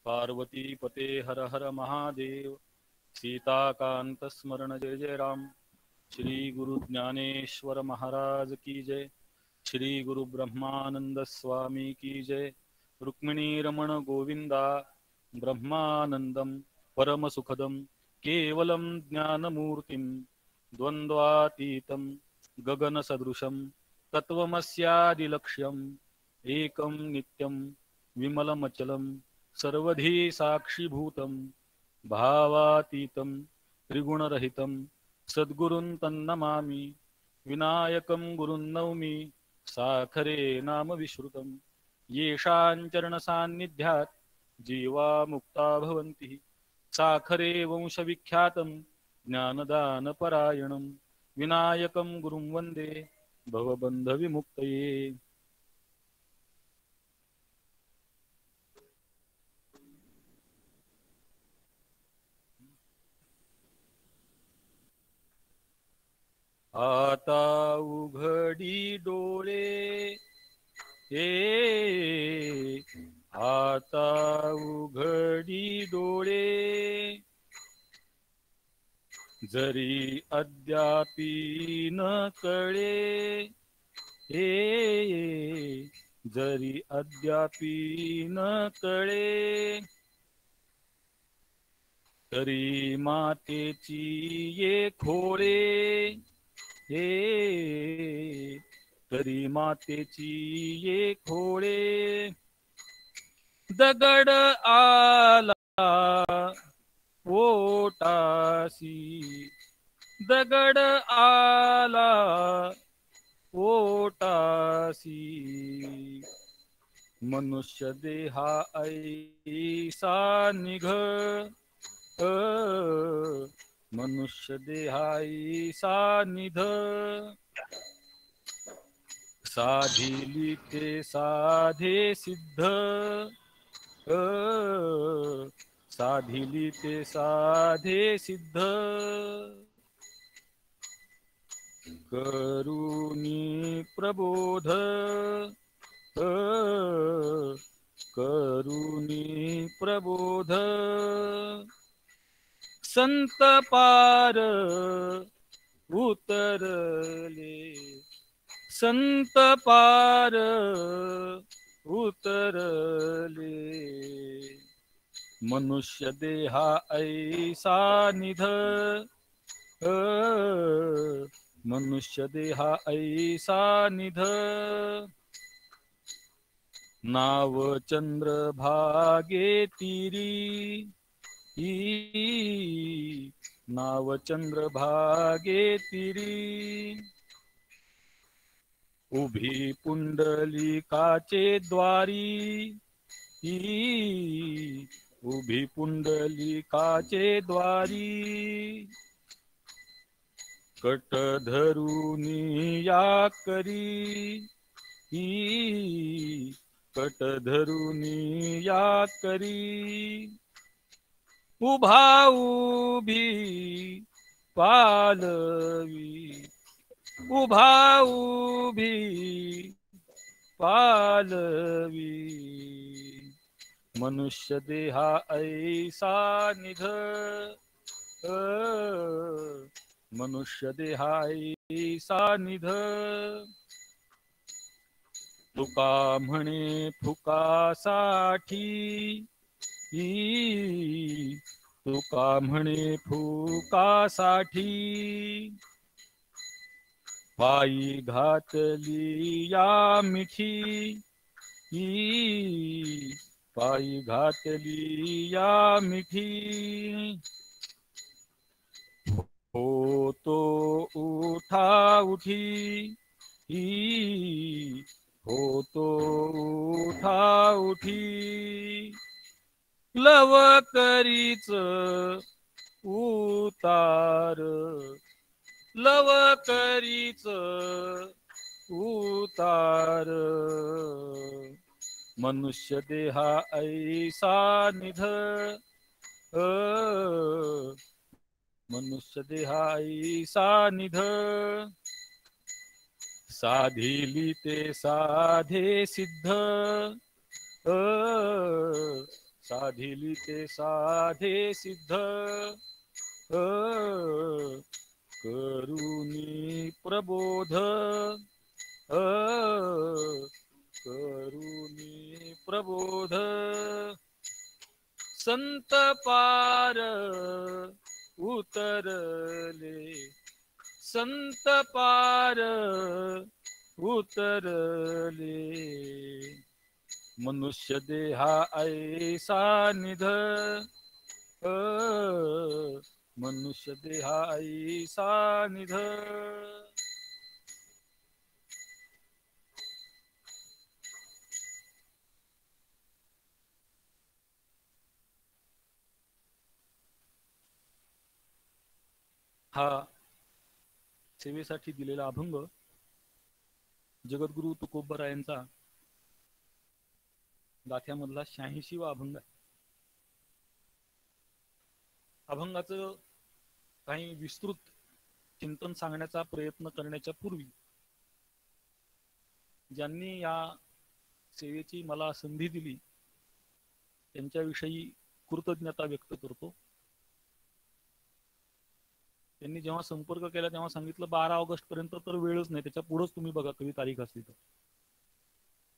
पार्वती पते हर हर महादेव। सीताकांत स्मरण जय जय राम। श्री गुरु ज्ञानेश्वर महाराज की जय। श्री गुरु ब्रह्मानंद स्वामी की जय। रुक्मिणी रमण गोविंदा ब्रह्मानंदम परम सुखदम केवलम ज्ञानमूर्तिम द्वंद्वातीतम गगन सदृशम तत्वमस्यादिलक्ष्यम एकं नित्यं विमलमचलं सर्वधी साक्षीभूतं भावातीतं त्रिगुणरहितं सद्गुरुं तन्नमामि। विनायकं गुरुं नौमि साखरे नाम विश्रुतं। येषां चरणसान्निध्यात् जीवा मुक्ता भवन्ति। साखरे वंशविख्यातं ज्ञानदानपरायणं विनायकं गुरुं वन्दे भवबन्धविमुक्तये। आता उघडी डोळे आता उघडी डोळे जरी अद्यापि न कळे जरी अद्यापि न कळे तरी मातेची ये खोळे तरी मातेची ये खोळे दगड आला पोटासी दगड आला पोटासी मनुष्य देहा ऐसा निघ मनुष्य देहाईसा निध साधिली ते साधे सिद्ध साधिली ते साधे सिद्ध करुणी प्रबोध करुणी प्रबोध संत पार उतरले संत पार उतरले मनुष्य देहा ऐसा निध मनुष्य देहा ऐसा निध नाव चंद्र भागे तीरी नाव चंद्र भागे तीरी उभी पुंडलिकाचे द्वारी उभी पुंडलिकाचे द्वारी कट धरुनी या करी कट धरुनी या करी उभा उभी पालवी उभा उभी पालवी मनुष्य देहा ऐसा निध मनुष्य देहा ऐसा निध तुका म्हणे फुकासाठी तुका म्हणे फुकासाठी पायी घातली या मिठी पायी घातली या मिठी हो तो उठा उठी हो तो उठा उठी लवकरीच उतार लवकरीच उतार मनुष्य देहा ऐसा निध मनुष्य देहा ऐसा निध साधिली ते साधे सिद्ध साधिली ते साधे सिद्ध करुणी प्रबोध करुणी प्रबोध संत पार उतरले संत पार उतरले मनुष्य देहा ऐसा निध मनुष्य देहा ऐसा निध हा सेवेसाठी दिलेला अभंग जगद्गुरु तुकोबरायांचा गाथ्यामधला 86वा अभंग आहे. अभंगाचं काही विस्तृत चिंतन सांगण्याचा प्रयत्न करण्याच्या पूर्वी ज्यांनी या सेवेची मला संधी दिली त्यांच्याविषयी कृतज्ञता व्यक्त करतो. त्यांनी जेव्हा संपर्क केला तेव्हा सांगितलं 12 ऑगस्ट पर्यंत तर वेळच नाही, त्याच्या पुढेच तुम्ही बघा कधी तारीख असली तर.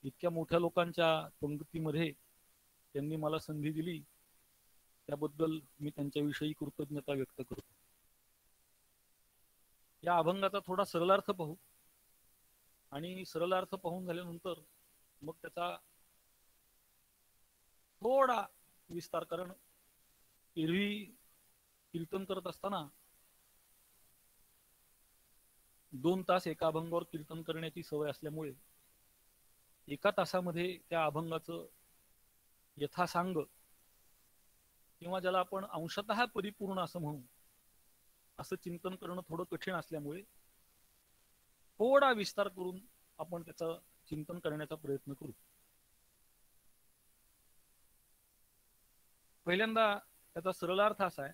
इतक्या मोठ्या लोकांच्या पंक्तीमध्ये त्यांनी मला संधी दिली त्याबद्दल मी त्यांच्याविषयी कृतज्ञता व्यक्त करतो. या अभंगाचा थोडा सरलार्थ पाहू आणि सरलार्थ पाहून झाल्यानंतर मग त्याचा थोडा विस्तार, कारण एरवी कीर्तन करत असताना 2 तास एका अभंगावर कीर्तन करण्याची सवय असल्यामुळे 1 तासामध्ये त्या अभंगाचं यथासांग किंवा ज्याला आपण अंशतः परिपूर्ण असं म्हणू असं चिंतन करणं थोडं कठीण असल्यामुळे थोडा विस्तार करून आपण त्याचं चिंतन करण्याचा प्रयत्न करू. पहिल्यांदा त्याचा सरलार्थ असा आहे,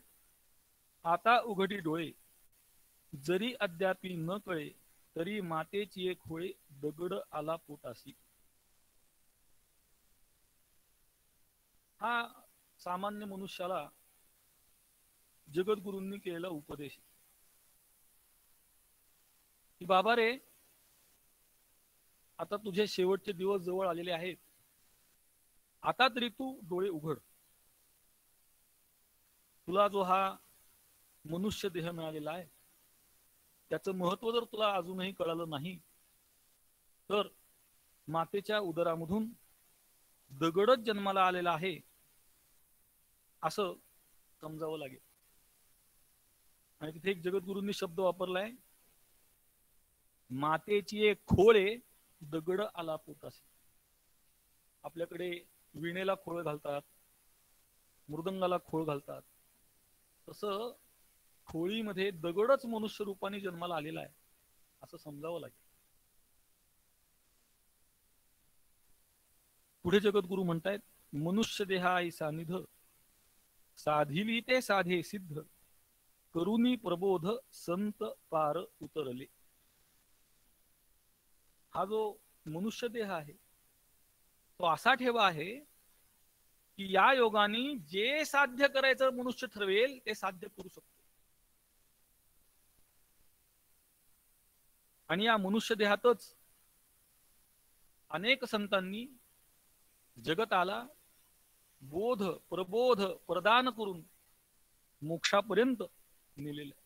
आता उघडी डोळे जरी अद्यापी न कळे तरी मातेची एक होळे दगड आला पोटासी. हा सामान्य मनुष्याला जगद्गुरूंनी केलेला उपदेश की बाबा रे, आता तुझे शेवटचे दिवस जवळ आलेले आहेत, आता तरी तू डोळे उघड. तुला जो हा मनुष्य देह मिळालेला आहे त्याचं महत्व जर तुला अजूनही कळालं नाही तर मातेच्या उदरामधून दगडच जन्माला आलेला आहे असं समजावं लागेल. आणि तिथे एक जगद्गुरूंनी शब्द वापरलाय, मातेची एक खोळे दगड आला पोटासी. आपल्याकडे विणेला खोळ घालतात, मृदंगाला खोळ घालतात, तसं खोळीमध्ये दगडच मनुष्य रूपाने जन्माला आलेला आहे असं समजावं लागेल. पुढे जगद्गुरु म्हणतायत, मनुष्य देहा ऐसा निध साधिली ते साधे सिद्ध करुणी प्रबोध संत पार उतरले. हा जो मनुष्य देह आहे तो असा ठेवा आहे की या योगाने जे साध्य करायचं मनुष्य ठरवेल ते साध्य करू शकतो. आणि या मनुष्य देहातच अनेक संतांनी जगताला बोध प्रबोध प्रदान करून मोक्षापर्यंत नेलेलं आहे.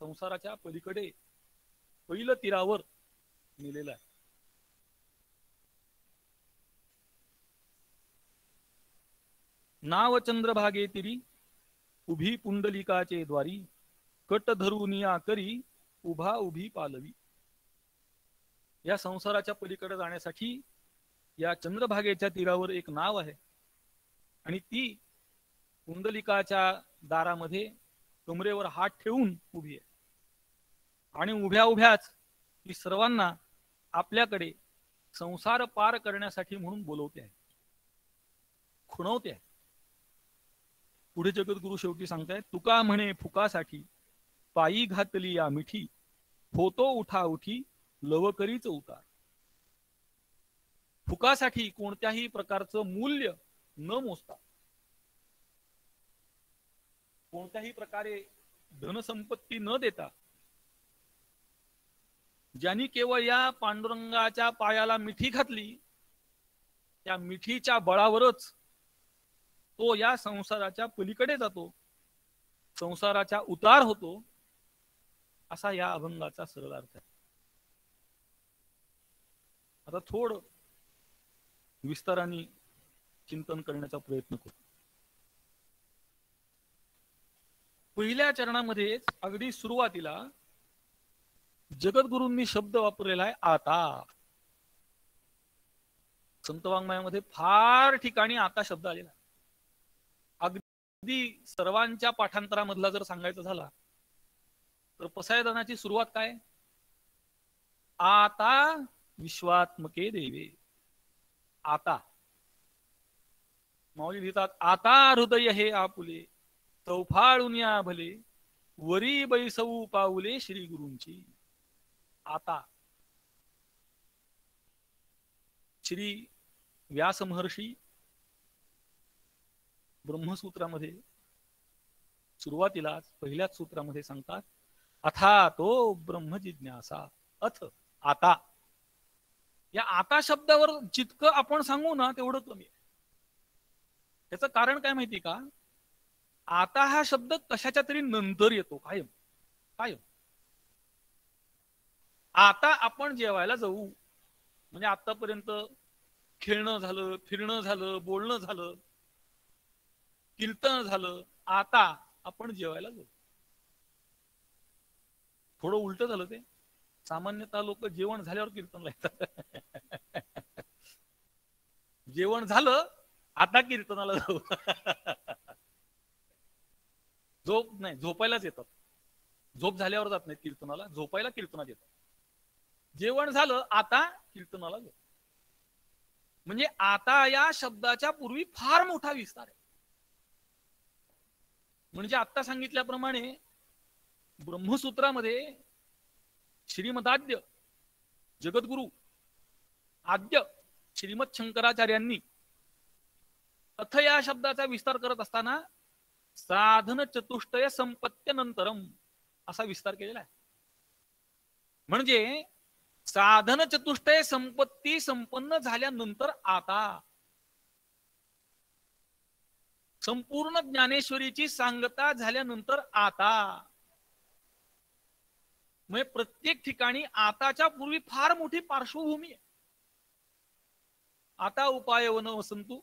संसाराच्या पलीकडे पहिलं तीरावर नेलेलं आहे. नाव चंद्रभागे तिरी उभी पुंडलिकाचे द्वारी कट धरुनिया करी उभा उभी पालवी. या संसाराच्या पलीकडे जाण्यासाठी या चंद्रभागेच्या तीरावर एक नाव आहे आणि ती पुंडलिकाच्या दारामध्ये कमरेवर हात ठेवून उभी आहे. आणि उभ्या उभ्याच ती सर्वांना आपल्याकडे संसार पार करण्यासाठी म्हणून बोलवते आहे, खुणवते आहे. पुढे जगद्गुरु शेवटी सांगतायत, तुका म्हणे फुकासाठी पायी घातली या मिठी होतो उठा उठी लवकरीच उतार. फुकासाठी कोणत्याही प्रकारचं मूल्य न मोजता कोणत्याही प्रकारे धनसंपत्ती न देता ज्यांनी केवळ या पांडुरंगाच्या पायाला मिठी घातली, त्या मिठीच्या बळावरच तो या संसाराच्या पलीकडे जातो, संसाराचा उतार होतो, असा या अभंगाचा सरळ अर्थ आहे. आता थोडं विस्ताराने चिंतन करण्याचा प्रयत्न करू. पहिल्या चरणामध्ये अगदी सुरुवातीला जगद्गुरूंनी शब्द वापरलेला आहे आता. संत वाङ्मयामध्ये फार ठिकाणी आता शब्द आलेला. अगदी सर्वांच्या पाठांतरामधला जर सांगायचं झाला तर पसायदानाची सुरुवात काय? आता विश्वात्मके देवे. आता माऊली लिहितात, आता हृदय हे आपुले चौफाळून या भले वरी बैसवू पाऊले श्री गुरूंची. आता श्री व्यास महर्षी ब्रह्मसूत्रामध्ये सुरुवातीला पहिल्याच सूत्रामध्ये सांगतात, अथा तो ब्रह्म जिज्ञासा. अथ आता. या आता शब्दावर जितकं आपण सांगू ना तेवढं कमी आहे. त्याचं कारण काय माहिती का? आता हा शब्द कशाच्या तरी नंतर येतो कायम कायम. आता आपण जेवायला जाऊ म्हणजे आतापर्यंत खेळणं झालं, फिरणं झालं, बोलणं झालं, कीर्तन झालं. आता आपण जेवायला जाऊ. थोडं उलट झालं ते. सामान्यतः लोक जेवण झाल्यावर कीर्तनला येतात. जेवण झालं आता कीर्तनाला जाऊ. झोप नाही, झोपायलाच येतात. झोप झाल्यावर जात नाही कीर्तनाला, झोपायला कीर्तनात येतात. जेवण झालं आता कीर्तनाला जाऊ. म्हणजे आता या शब्दाच्या पूर्वी फार मोठा विस्तार आहे. म्हणजे आता सांगितल्याप्रमाणे ब्रह्मसूत्रामध्ये श्रीमदाद्य जगद्गुरु आद्य श्रीमद शंकराचार्यांनी अथ या शब्दाचा विस्तार करत असताना साधन चतुष्टय संपत्त्यनंतरम असा विस्तार केलेला आहे. म्हणजे साधन चतुष्टय संपत्ती संपन्न झाल्यानंतर आता संपूर्ण ज्ञानेश्वरीची सांगता झाल्यानंतर आता. म्हणजे प्रत्येक ठिकाणी आताच्या पूर्वी फार मोठी पार्श्वभूमी आहे. आता उपाय वन वसंतू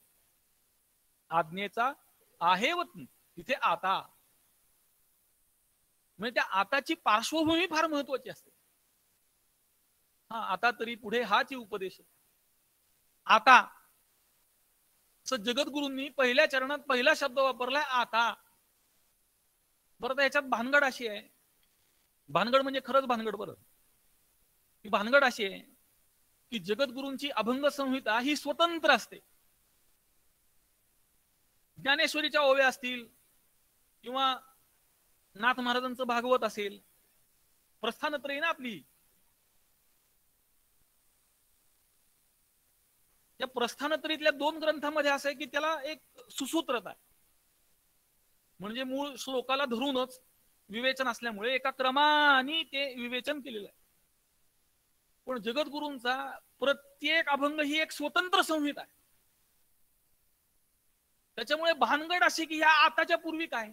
आज्ञेचा आहे व तिथे आता. म्हणजे त्या आताची पार्श्वभूमी फार महत्वाची असते. हा आता तरी पुढे हाच उपदेश. आता जगद्गुरूंनी पहिल्या चरणात पहिला शब्द वापरलाय आता. बरं याच्यात भानगड अशी आहे, भानगड म्हणजे खरंच भानगड. बरं ही भानगड अशी आहे की जगद्गुरूंची अभंग संहिता ही स्वतंत्र असते. ज्ञानेश्वरीच्या ओव्या असतील किंवा नाथ महाराजांचं भागवत असेल, प्रस्थानत्रयी ना आपली, या प्रस्थानत्रयीतल्या 2 ग्रंथामध्ये असं आहे की त्याला एक सुसूत्रता आहे. म्हणजे मूळ श्लोकाला धरूनच विवेचन असल्यामुळे एका क्रमाने ते विवेचन केलेलं आहे. पण जगद्गुरूंचा प्रत्येक अभंग ही एक स्वतंत्र संहिता आहे. त्याच्यामुळे भानगड अशी की ह्या आताच्या पूर्वी काय.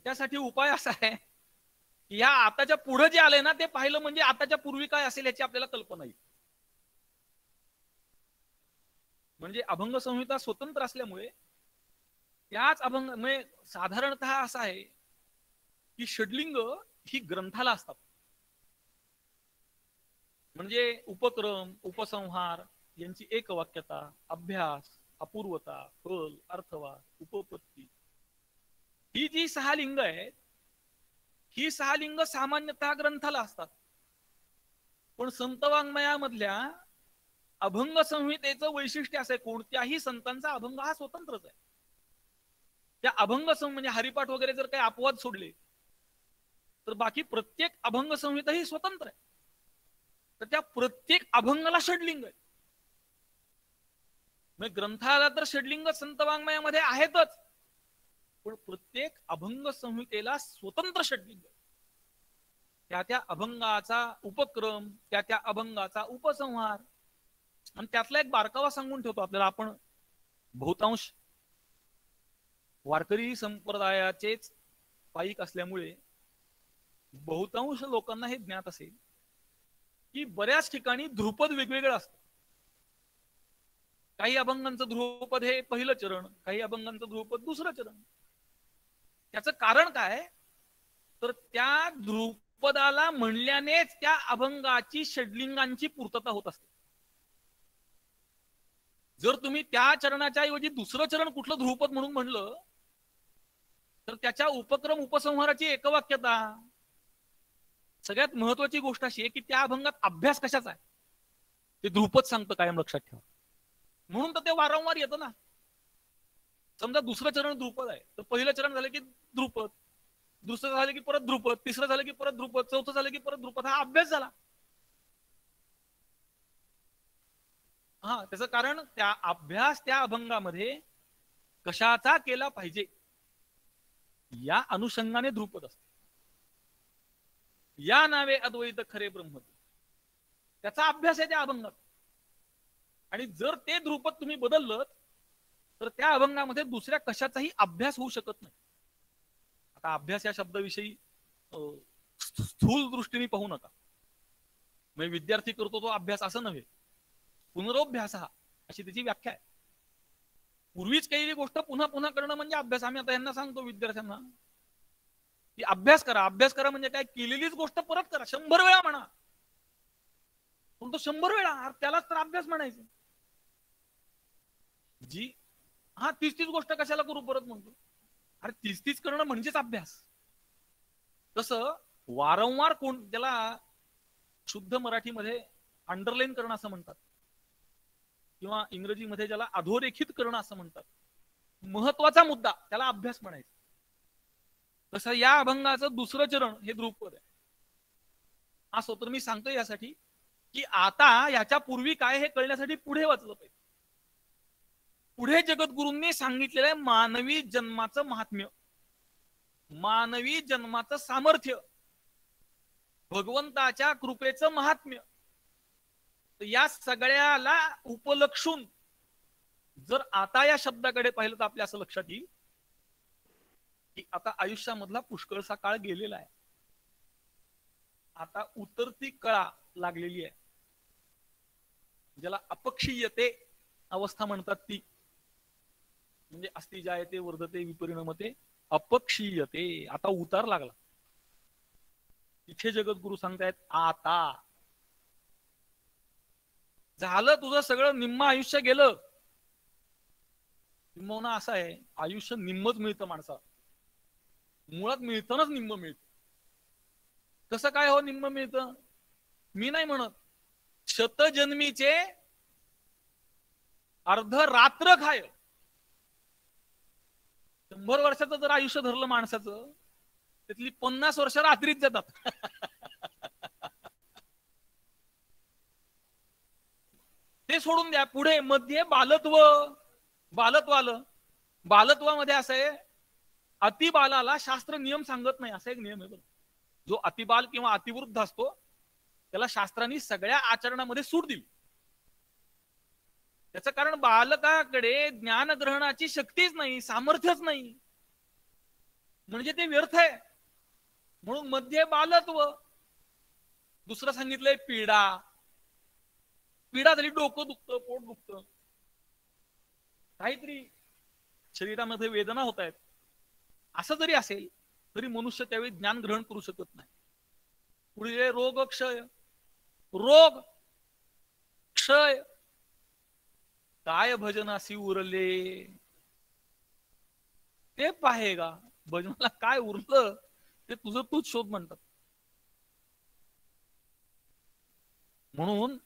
त्यासाठी उपाय असा आहे की ह्या आताच्या पुढे जे आले ना ते पाहिलं म्हणजे आताच्या पूर्वी काय असेल याची आपल्याला कल्पना येईल. म्हणजे अभंग संहिता स्वतंत्र असल्यामुळे त्याच अभंग म्हणजे साधारणतः असं आहे की षडलिंग ही ग्रंथाला असतात. म्हणजे उपक्रम, उपसंहार यांची एकवाक्यता, अभ्यास, अपूर्वता, कल, अर्थवाद, उपपत्ती ही जी 6 लिंग आहेत, ही 6 लिंग सामान्यतः ग्रंथाला असतात. पण संत वाङ्मयामधल्या अभंग संहितेचं वैशिष्ट्य असं आहे, कोणत्याही संतांचा अभंग हा स्वतंत्रच आहे. त्या अभंग म्हणजे हरिपाठ वगैरे जर काही अपवाद सोडले तर बाकी प्रत्येक अभंग संहिता ही स्वतंत्र आहे. तर त्या प्रत्येक अभंगाला षडलिंग आहे. म्हणजे ग्रंथाला तर षडलिंग संत वाङ्मयामध्ये आहेतच, पण प्रत्येक अभंग संहितेला स्वतंत्र षड्लिंग, त्या त्या अभंगाचा उपक्रम, त्या त्या अभंगाचा उपसंहार. आणि त्यातला एक बारकावा सांगून ठेवतो आपल्याला. आपण बहुतांश वारकरी संप्रदायाचेच पाईक असल्यामुळे बहुतांश लोकांना हे ज्ञात असेल की बऱ्याच ठिकाणी ध्रुपद वेगवेगळं असतं. काही अभंगांचं ध्रुपद हे पहिलं चरण, काही अभंगांचं ध्रुपद दुसरं चरण. त्याचं कारण काय, तर त्या ध्रुपदाला म्हणल्यानेच त्या अभंगाची षड्लिंगांची पूर्तता होत असते. जर तुम्ही त्या चरणाच्या ऐवजी दुसरं चरण कुठलं ध्रुपद म्हणून म्हणलं तर त्याच्या उपक्रम उपसंहाराची एकवाक्यता. सगळ्यात महत्वाची गोष्ट अशी आहे की त्या अभंगात अभ्यास कशाचा आहे ते ध्रुपद सांगतं, कायम लक्षात ठेवा. म्हणून तर ते वारंवार येतं ना. समजा दुसरं चरण ध्रुपद आहे तर पहिलं चरण झालं की ध्रुपद, दुसरं झालं की परत ध्रुपद, तिसरं झालं की परत ध्रुपद, चौथं झालं की परत ध्रुपद. हा अभ्यास झाला. त्याचं कारण त्या अभ्यास त्या अभंगामध्ये कशाचा केला पाहिजे या अनुषंगाने ध्रुपद असते. या नावे अद्वैत खरे ब्रह्म, त्याचा अभ्यास आहे त्या अभंगात. आणि जर ते ध्रुपद तुम्ही बदललं तर त्या अभंगामध्ये दुसऱ्या कशाचाही अभ्यास होऊ शकत नाही. आता अभ्यास या शब्दाविषयी स्थूल दृष्टीने पाहू नका. म्हणजे विद्यार्थी करतो तो अभ्यास असं नव्हे, पुनरोभ्यास हा अशी त्याची व्याख्या आहे. पूर्वीच केलेली गोष्ट पुन्हा पुन्हा करणं म्हणजे अभ्यास. आम्ही आता यांना सांगतो विद्यार्थ्यांना की अभ्यास करा. अभ्यास करा म्हणजे काय, केलेलीच गोष्ट परत करा, 100 वेळा म्हणा. पण तो 100 वेळा त्यालाच तर अभ्यास म्हणायचं. जी 30 गोष्ट कशाला करू परत म्हणतो. अरे 30 करणं म्हणजेच अभ्यास. तसं वारंवार कोण त्याला शुद्ध मराठीमध्ये अंडरलाईन करणं असं म्हणतात, किंवा इंग्रजीमध्ये ज्याला अधोरेखित करणं असं म्हणतात. महत्वाचा मुद्दा त्याला अभ्यास म्हणायचा. तसं या अभंगाचं दुसरं चरण हे ध्रुपद आहे. हा स्तोत्र मी सांगतो यासाठी की आता याच्या पूर्वी काय हे कळण्यासाठी पुढे वाचलं पाहिजे. पुढे जगद्गुरूंनी सांगितलेलं मानवी जन्माचं महात्म्य, मानवी जन्माचं सामर्थ्य, भगवंताच्या कृपेचं महात्म्य. या सगळ्याला उपलक्षून जर आता या शब्दाकडे पाहिलं तर आपल्या असं लक्षात येईल की आता आयुष्यामधला पुष्कळसा काळ गेलेला आहे. आता उतरती कळा लागलेली आहे, ज्याला अपक्षीयते अवस्था म्हणतात ती. म्हणजे अस्ति जायते वर्धते विपरिणमते अपक्षीयते. आता उतार लागला. इथे जगद्गुरु सांगतायत आता झालं तुझं सगळं, निम्म आयुष्य गेलं. किंबहुना असं आहे, आयुष्य निम्मच मिळतं माणसाला. मुळात मिळतानाच निम्म मिळतं. कसं काय हो निम्म मिळतं? मी नाही म्हणत. शतजन्मीचे अर्ध रात्र खाय. 100 वर्षाचं जर आयुष्य धरलं माणसाचं, त्यातली 50 वर्ष रात्रीच जातात. ते सोडून द्या. पुढे मध्ये बालत्व, बालत्व आलं. बालत्वामध्ये असं आहे, अतिबालाला शास्त्र नियम सांगत नाही, असा एक नियम आहे बरं. जो अतिबाल किंवा अतिवृद्ध असतो त्याला शास्त्रांनी सगळ्या आचरणामध्ये सूट दिली. त्याचं कारण बालकाकडे ज्ञानग्रहणाची शक्तीच नाही, सामर्थ्यच नाही, म्हणजे ते व्यर्थ आहे. म्हणून मध्ये बालत्व. दुसरं सांगितलंय पीडा. पीडा झाली, डोकं दुखतं, पोट दुखतं, काहीतरी शरीरामध्ये वेदना होत आहेत. असं जरी असेल तरी मनुष्य त्यावेळी ज्ञान ग्रहण करू शकत नाही. पुढे रोग क्षय. रोग क्षय. काय भजनासी उरले ते पाहेगा. भजनाला काय उरलं ते तुझं तूच शोध म्हणतात. म्हणून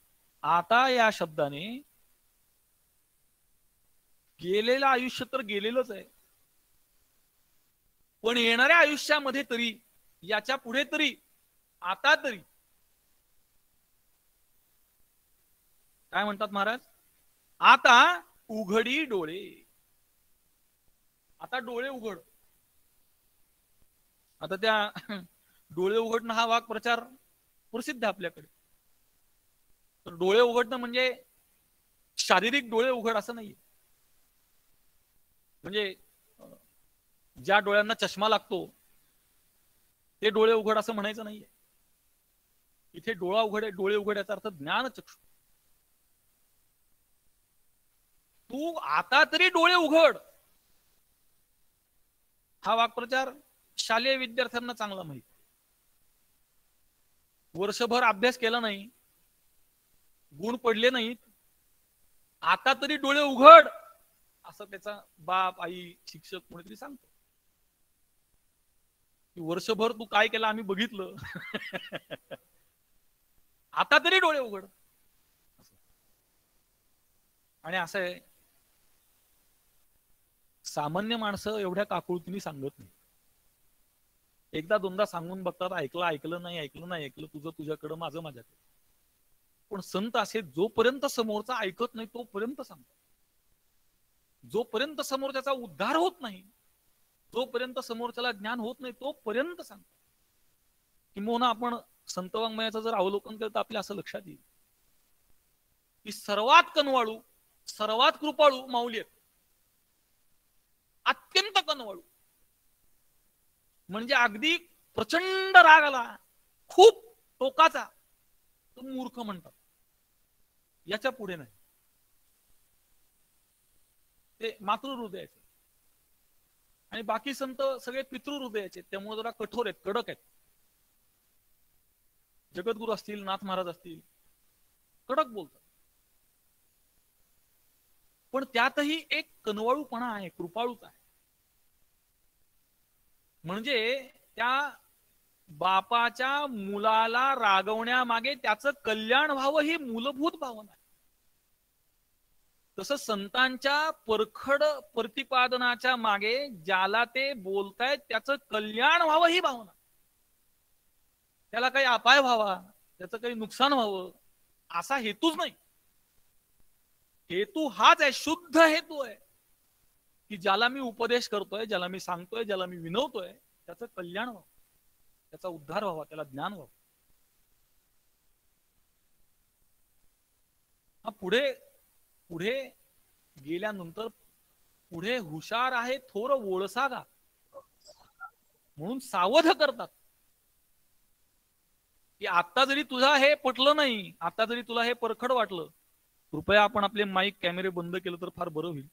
आता या शब्दाने गेलेलं आयुष्य तर गेलेलंच आहे, पण येणाऱ्या आयुष्यामध्ये तरी, याच्या पुढे तरी, आता तरी काय म्हणतात महाराज? आता उघडी डोळे. आता डोळे उघड. आता त्या डोळे उघडणं हा वाक प्रचार प्रसिद्ध आहे आपल्याकडे. तर डोळे उघडणं म्हणजे शारीरिक डोळे उघड असं नाहीये. म्हणजे ज्या डोळ्यांना चष्मा लागतो ते डोळे उघड असं म्हणायचं नाहीये. इथे डोळा उघड आहे, डोळे उघड याचा अर्थ ज्ञान चक्षु. तू आता तरी डोळे उघड हा वाक्प्रचार शालेय विद्यार्थ्यांना चांगला माहित. वर्षभर अभ्यास केला नाही, गुण पडले नाहीत, आता तरी डोळे उघड असं त्याचा बाप आई शिक्षक कोणीतरी सांगतो. वर्षभर तू काय केलं आम्ही बघितलं आता तरी डोळे उघड. आणि असं आहे, सामान्य माणसं एवढ्या काकुळतीने सांगत नाही. एकदा दोनदा सांगून बघतात, ऐकलं नाही ऐकलं तुझं तुझ्याकडं, माझं माझ्याकडे. पण संत असे जोपर्यंत समोरचा ऐकत नाही तोपर्यंत सांगतात. जोपर्यंत समोरच्याचा उद्धार होत नाही, जोपर्यंत समोरच्याला ज्ञान होत नाही तोपर्यंत सांगतात. किंवा आपण संत वाङ्मयाचं जर अवलोकन केलं तर आपल्या असं लक्षात येईल की सर्वात कनवाळू, सर्वात कृपाळू माऊली आहेत. अत्यंत कनवाळू म्हणजे अगदी प्रचंड राग आला, खूप टोकाचा, तो मूर्ख म्हणतात. याच्या पुढे नाही. ते मातृहृदयाचे. आणि बाकी संत सगळे पितृहृदयाचे, त्यामुळे जरा कठोर आहेत, कडक आहेत. जगद्गुरु असतील, नाथ महाराज असतील, कडक बोलतात. पण त्यातही एक कनवाळूपणा आहे, कृपाळूच आहे. म्हणजे त्या बापाच्या मुलाला रागवण्यामागे त्याचं कल्याण व्हावं ही मूलभूत भावना आहे. तसं संतांच्या परखड प्रतिपादनाच्या मागे ज्याला ते बोलतायत त्याचं कल्याण व्हावं ही भावना. त्याला काही अपाय व्हावा, त्याचं काही नुकसान व्हावं असा हेतूच नाही. हेतू हाच आहे, शुद्ध हेतू आहे की ज्याला मी उपदेश करतोय, ज्याला मी सांगतोय, ज्याला मी विनवतोय त्याचं कल्याण व्हावं, त्याचा उद्धार व्हावा, त्याला ज्ञान व्हावं. हा पुढे पुढे गेल्यानंतर पुढे हुशार आहे थोर वोळसागा म्हणून सावध करतात की आता जरी तुझा हे पटलं नाही, आता जरी तुला हे परखड वाटलं, कृपया आपण आपले माईक कॅमेरे बंद केलं तर फार बरं होईल.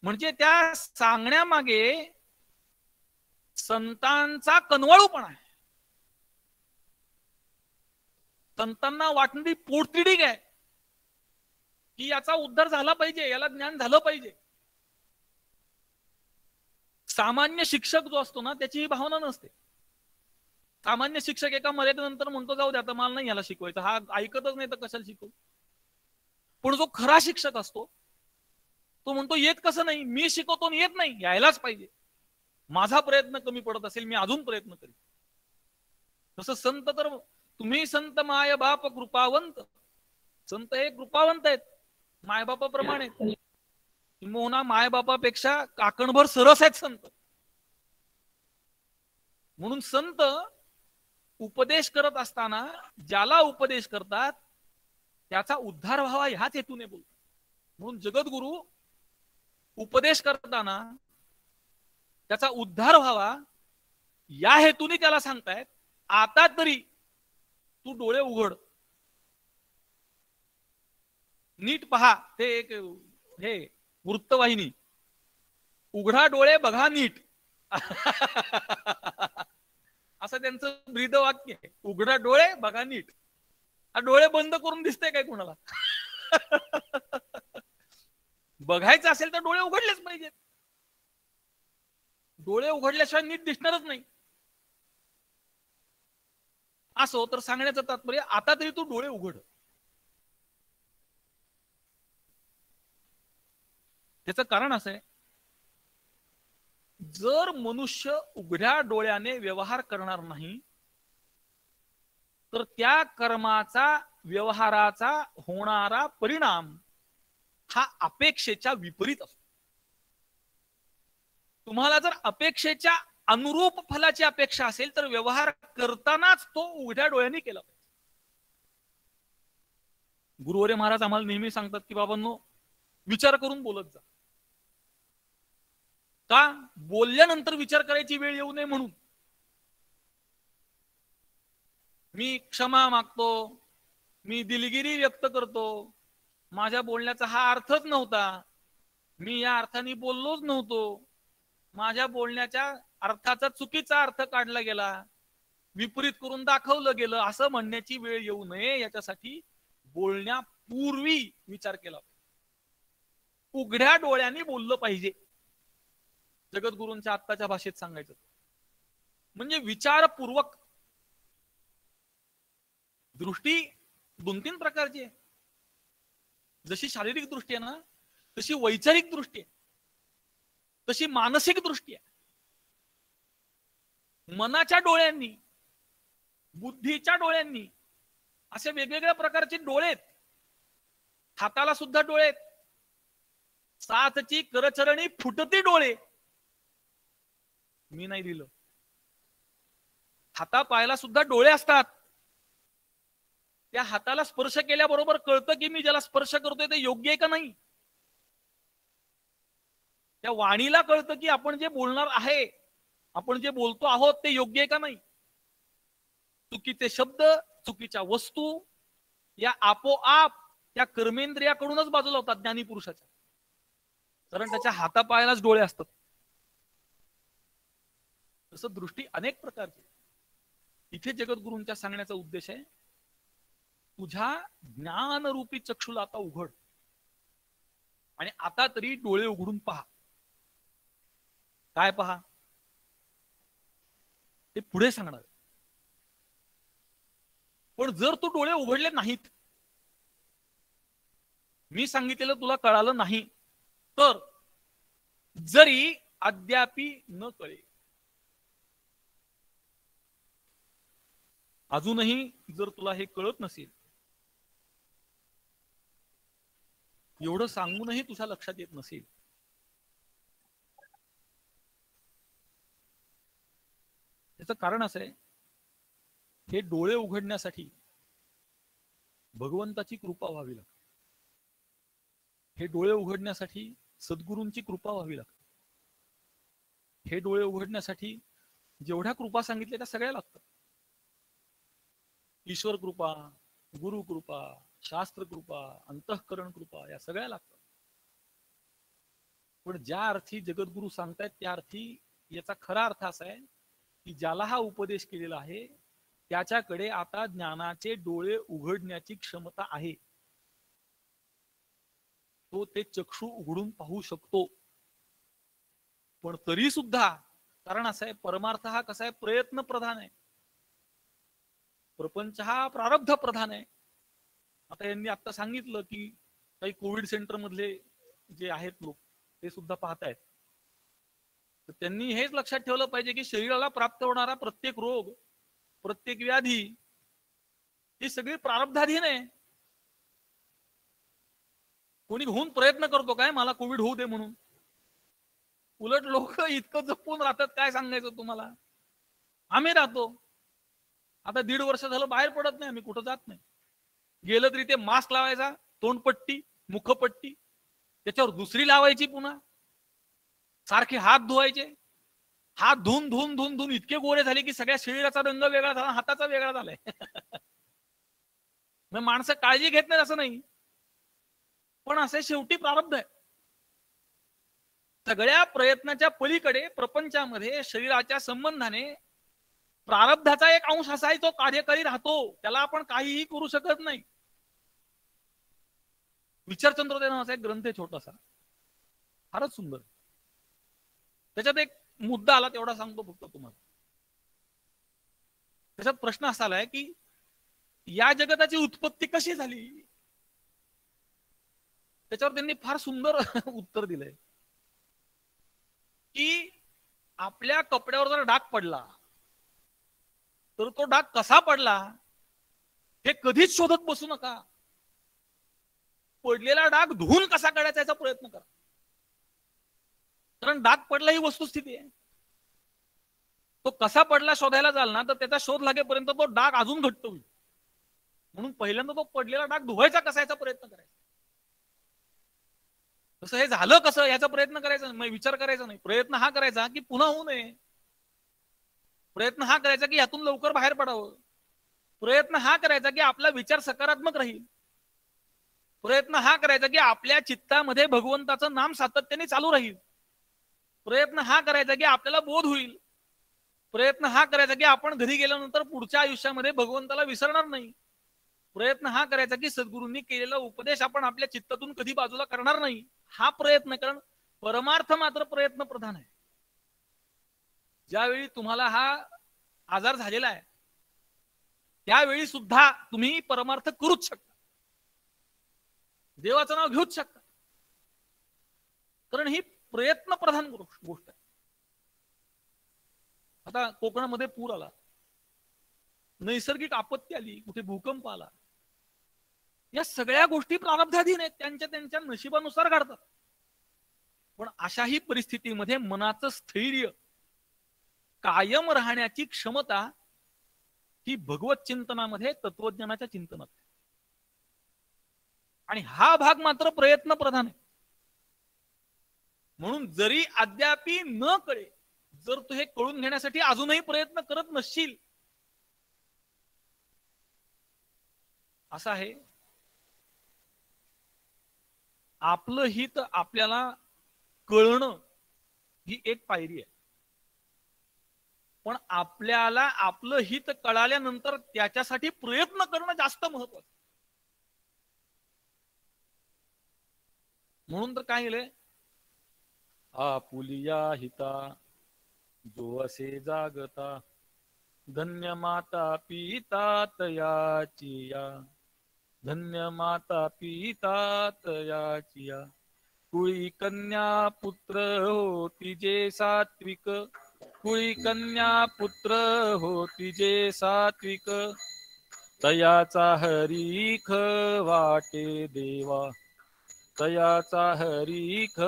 म्हणजे त्या सांगण्यामागे संतांचा कनवाळूपणा आहे. संतांना वाटणारी पोटतिडीक आहे की याचा उद्धार झाला पाहिजे, याला ज्ञान झालं पाहिजे. सामान्य शिक्षक जो असतो ना त्याची ही भावना नसते. सामान्य शिक्षक एका मर्यादेनंतर म्हणतो जाऊ दे आता मला नाही याला शिकवायचं, हा ऐकतच नाही तर कशाला शिकवू. पण जो खरा शिक्षक असतो तो म्हणतो येत कसं नाही, मी शिकवतो येत नाही, यायलाच पाहिजे. माझा प्रयत्न कमी पडत असेल मी अजून प्रयत्न करीन. तसं संत तर तुम्ही संत माय बाप कृपावंत, संत हे कृपावंत आहेत, मायबापाप्रमाणे. किंबहुना मायबापापेक्षा काकणभर सरस आहेत संत. म्हणून संत उपदेश करत असताना ज्याला उपदेश करतात त्याचा उद्धार व्हावा ह्याच हेतूने बोलतात. म्हणून जगद्गुरु उपदेश करताना त्याचा उद्धार व्हावा या हेतूने त्याला सांगतायत, आता तरी तू डोळे उघड, नीट पहा. ते एक हे वृत्तवाहिनी, उघडा डोळे बघा नीट असं त्यांचं ब्रीद वाक्य आहे. उघडा डोळे बघा नीट. डोळे बंद करून दिसते काय कुणाला बघायचं असेल तर डोळे उघडलेच पाहिजेत. डोळे उघडल्याशिवाय नीट दिसणारच नाही. असो तर सांगण्याचं तात्पर्य आता तरी तू डोळे उघड. त्याचं कारण असं आहे, जर मनुष्य उघड्या डोळ्याने व्यवहार करणार नाही तर त्या कर्माचा व्यवहाराचा होणारा परिणाम हा अपेक्षेच्या विपरीत असतो. तुम्हाला जर अपेक्षेच्या अनुरूप फलाची अपेक्षा असेल तर व्यवहार करतानाच तो उघड्या डोळ्यांनी केला पाहिजे. गुरुवर्य महाराज आम्हाला नेहमी सांगतात की बाबांनो, विचार करून बोलत जा. का? बोलल्यानंतर विचार करायची वेळ येऊ नये म्हणून. मी क्षमा मागतो, मी दिलगिरी व्यक्त करतो, माझ्या बोलण्याचा हा अर्थच नव्हता, मी या अर्थाने बोललोच नव्हतो, माझ्या बोलण्याच्या अर्थाचा चुकीचा अर्थ काढला गेला, विपरीत करून दाखवलं गेलं, असं म्हणण्याची वेळ येऊ नये याच्यासाठी बोलण्यापूर्वी विचार केला. उघड्या डोळ्यांनी बोललं पाहिजे. जगद्गुरूंच्या आत्ताच्या भाषेत सांगायचं म्हणजे विचारपूर्वक. दृष्टी 2-3 प्रकारची आहे. जशी शारीरिक दृष्टी आहे ना, तशी वैचारिक दृष्टी आहे, तशी मानसिक दृष्टी आहे. मनाच्या डोळ्यांनी, बुद्धीच्या डोळ्यांनी असे वेगवेगळ्या प्रकारचे डोळे आहेत. हाताला सुद्धा डोळे आहेत. 7ची करचरणी फुटती डोळे. मी नाही दिलं. हाता पायाला सुद्धा डोळे असतात. त्या हाताला स्पर्श केल्याबरोबर कळतं की मी ज्याला स्पर्श करतोय ते योग्य आहे का नाही. त्या वाणीला कळतं की आपण जे बोलणार आहे, आपण जे बोलतो आहोत ते योग्य आहे का नाही. चुकीचे शब्द, चुकीच्या वस्तू या आपोआप त्या कर्मेंद्रियाकडूनच बाजूला होतात ज्ञानी पुरुषाच्या, कारण त्याच्या हातापायालाच डोळे असतात. तसं दृष्टी अनेक प्रकारची. इथे जगद्गुरूंच्या सांगण्याचा उद्देश आहे, तुझ्या ज्ञानरूपी चक्षुला आता उघड आणि आता तरी डोळे उघडून पहा. काय पहा ते पुढे सांगणार. पण जर तू डोळे उघडले नाहीत, मी सांगितलेलं तुला कळालं नाही, तर जरी अद्यापि न कळे, अजूनही जर तुला हे कळत नसेल, एवढं सांगूनही तुझ्या लक्षात येत नसेल, त्याचं कारण असं आहे, हे डोळे उघडण्यासाठी भगवंताची कृपा व्हावी लागते. हे डोळे उघडण्यासाठी सद्गुरूंची कृपा व्हावी लागते. हे डोळे उघडण्यासाठी जेवढ्या कृपा सांगितल्या त्या सगळ्या लागतात. ईश्वर कृपा, गुरु कृपा, शास्त्र कृपा, अंतःकरण कृपा या सगळ्या लागतात. पण ज्या अर्थी जगद्गुरु सांगतायत त्या अर्थी याचा खरा अर्थ असा आहे की ज्याला हा उपदेश केलेला आहे त्याच्याकडे आता ज्ञानाचे डोळे उघडण्याची क्षमता आहे. तो ते चक्षु उघडून पाहू शकतो. पण तरी सुद्धा कारण असं आहे, परमार्थ हा कसा आहे, प्रयत्न प्रधान आहे, प्रपंच हा प्रारब्ध प्रधान आहे. आता यांनी आता सांगितलं की काही कोविड सेंटर मधले जे आहेत लोक ते सुद्धा पाहतायत. तर त्यांनी हेच लक्षात ठेवलं पाहिजे की शरीराला प्राप्त होणारा प्रत्येक रोग, प्रत्येक व्याधी ही सगळी प्रारब्धाधीन आहे. कोणी होऊन प्रयत्न करतो काय मला कोविड होऊ दे म्हणून? उलट लोक इतकं जपून राहतात, काय सांगायचं तुम्हाला. आम्ही राहतो आता 1.5 वर्ष झालं बाहेर पडत नाही, आम्ही कुठं जात नाही. गेलं तरी ते मास्क लावायचा, तोंडपट्टी, मुखपट्टी, त्याच्यावर दुसरी लावायची, पुन्हा सारखे हात धुवायचे. हात धुवून धुवून धुवून धुवून इतके गोरे झाले की सगळ्या शरीराचा रंग वेगळा झाला, हाताचा वेगळा झालाय. माणसं काळजी घेत नाही असं नाही, पण असे शेवटी प्रारब्ध आहे. सगळ्या प्रयत्नाच्या पलीकडे प्रपंचामध्ये शरीराच्या संबंधाने प्रारब्धाचा एक अंश असा आहे, तो कार्यकारी राहतो, त्याला आपण काहीही करू शकत नाही. विचारचंद्रोदय नावाचा एक ग्रंथ आहे छोटासा, फारच सुंदर. त्याच्यात एक मुद्दा आला, तेवढा सांगतो फक्त तुम्हाला. त्याच्यात प्रश्न असा आलाय की या जगताची उत्पत्ती कशी झाली. त्याच्यावर त्यांनी फार सुंदर उत्तर दिलंय की आपल्या कपड्यावर जर डाग पडला तर तो डाग कसा पडला हे कधीच शोधत बसू नका. पडलेला डाग धुवून कसा काढायचा याचा प्रयत्न करा. कारण डाग पडला ही वस्तुस्थिती आहे. तो कसा पडला शोधायला जाल ना तर त्याचा शोध लागेपर्यंत तो डाग अजून घट्ट होईल. म्हणून पहिल्यांदा तो पडलेला डाग धुवायचा कसा याचा प्रयत्न करायचा. तसं हे झालं कसं याचा प्रयत्न करायचा नाही, विचार करायचा नाही. प्रयत्न हा करायचा की पुन्हा होऊ नये. प्रयत्न हा करायचा की यातून लवकर बाहेर पडावं. प्रयत्न हा करायचा की आपला विचार सकारात्मक राहील. प्रयत्न हा करायचा की आपल्या चित्तामध्ये भगवंताचं नाम सातत्याने चालू राहील. प्रयत्न हा करायचा की आपल्याला बोध होईल. प्रयत्न हा करायचा की आपण घरी गेल्यानंतर पुढच्या आयुष्यामध्ये भगवंताला विसरणार नाही. प्रयत्न हा करायचा की सद्गुरूंनी केलेला उपदेश आपण आपल्या चित्तातून कधी बाजूला करणार नाही. हा प्रयत्न, कारण परमार्थ मात्र प्रयत्न प्रधान आहे. ज्यावेळी तुम्हाला हा आजार झालेला आहे त्यावेळी सुद्धा तुम्ही परमार्थ करूच शकता, देवाचं नाव घेऊच शकता, कारण ही प्रयत्न प्रधान गोष्ट आहे. आता कोकणामध्ये पूर आला, नैसर्गिक आपत्ती आली, कुठे भूकंप आला, या सगळ्या गोष्टी प्रारब्धाधीन आहेत, त्यांच्या त्यांच्या नशिबानुसार घडतात. पण अशाही परिस्थितीमध्ये मनाचं स्थैर्य कायम राहण्याची क्षमता ही भगवत चिंतनामध्ये, तत्वज्ञानाच्या चिंतनात, आणि हा भाग मात्र प्रयत्न प्रधान आहे. म्हणून जरी अद्यापी न कळे, जर तू हे कळून घेण्यासाठी अजूनही प्रयत्न करत नसशील, असं आहे आपलं हित आपल्याला कळणं ही एक पायरी आहे. पण आपल्याला आपलं हित कळाल्यानंतर त्याच्यासाठी प्रयत्न करणं जास्त महत्वाचं. म्हणून तर काय केलंय, आपुलिया हिता जो असे जागता, धन्य माता पिता तयाचिया, धन्य माता पिता तयाचिया. कुळी कन्या पुत्र होती जे सात्विक, कुळी कन्या पुत्र होती जे सात्विक, तयाचा हरीख वाटे देवा, तयाचा हरीख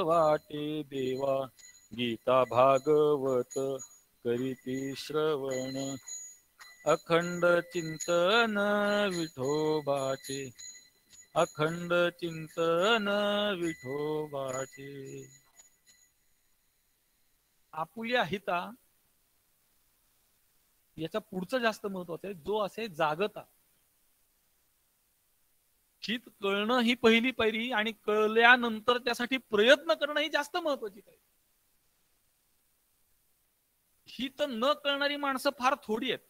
वाटे देवा. गीता भागवत करीती श्रवण, अखंड चिंतन विठोबाचे, अखंड चिंतन विठोबाचे. आपुल्या हिता याच्या पुढचं जास्त महत्वाचं आहे, जो असे जागता. हित कळणं ही पहिली पायरी, आणि कळल्यानंतर त्यासाठी प्रयत्न करणं ही जास्त महत्वाची पायरी. हित न कळणारी माणसं फार थोडी आहेत.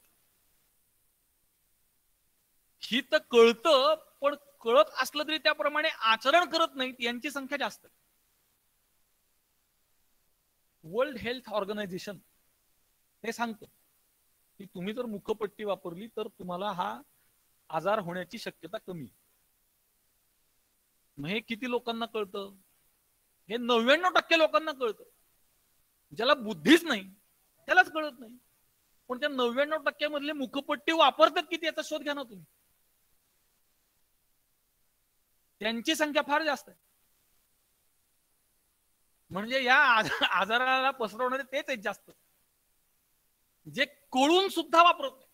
हित कळतं पण कळत असलं तरी त्याप्रमाणे आचरण करत नाहीत, यांची संख्या जास्त. वर्ल्ड हेल्थ ऑर्गनायझेशन हे सांगतं की तुम्ही जर मुखपट्टी वापरली तर तुम्हाला हा आजार होण्याची शक्यता कमी. मग हे किती लोकांना कळतं? हे 99% लोकांना कळतं. ज्याला बुद्धीच नाही त्यालाच कळत नाही. पण त्या 99% मधले मुखपट्टी वापरतात किती याचा शोध घ्या ना तुम्ही. त्यांची संख्या फार जास्त आहे. म्हणजे या आजाराला पसरवणारे तेच आहेत जास्त, जे कळून सुद्धा वापरत नाही.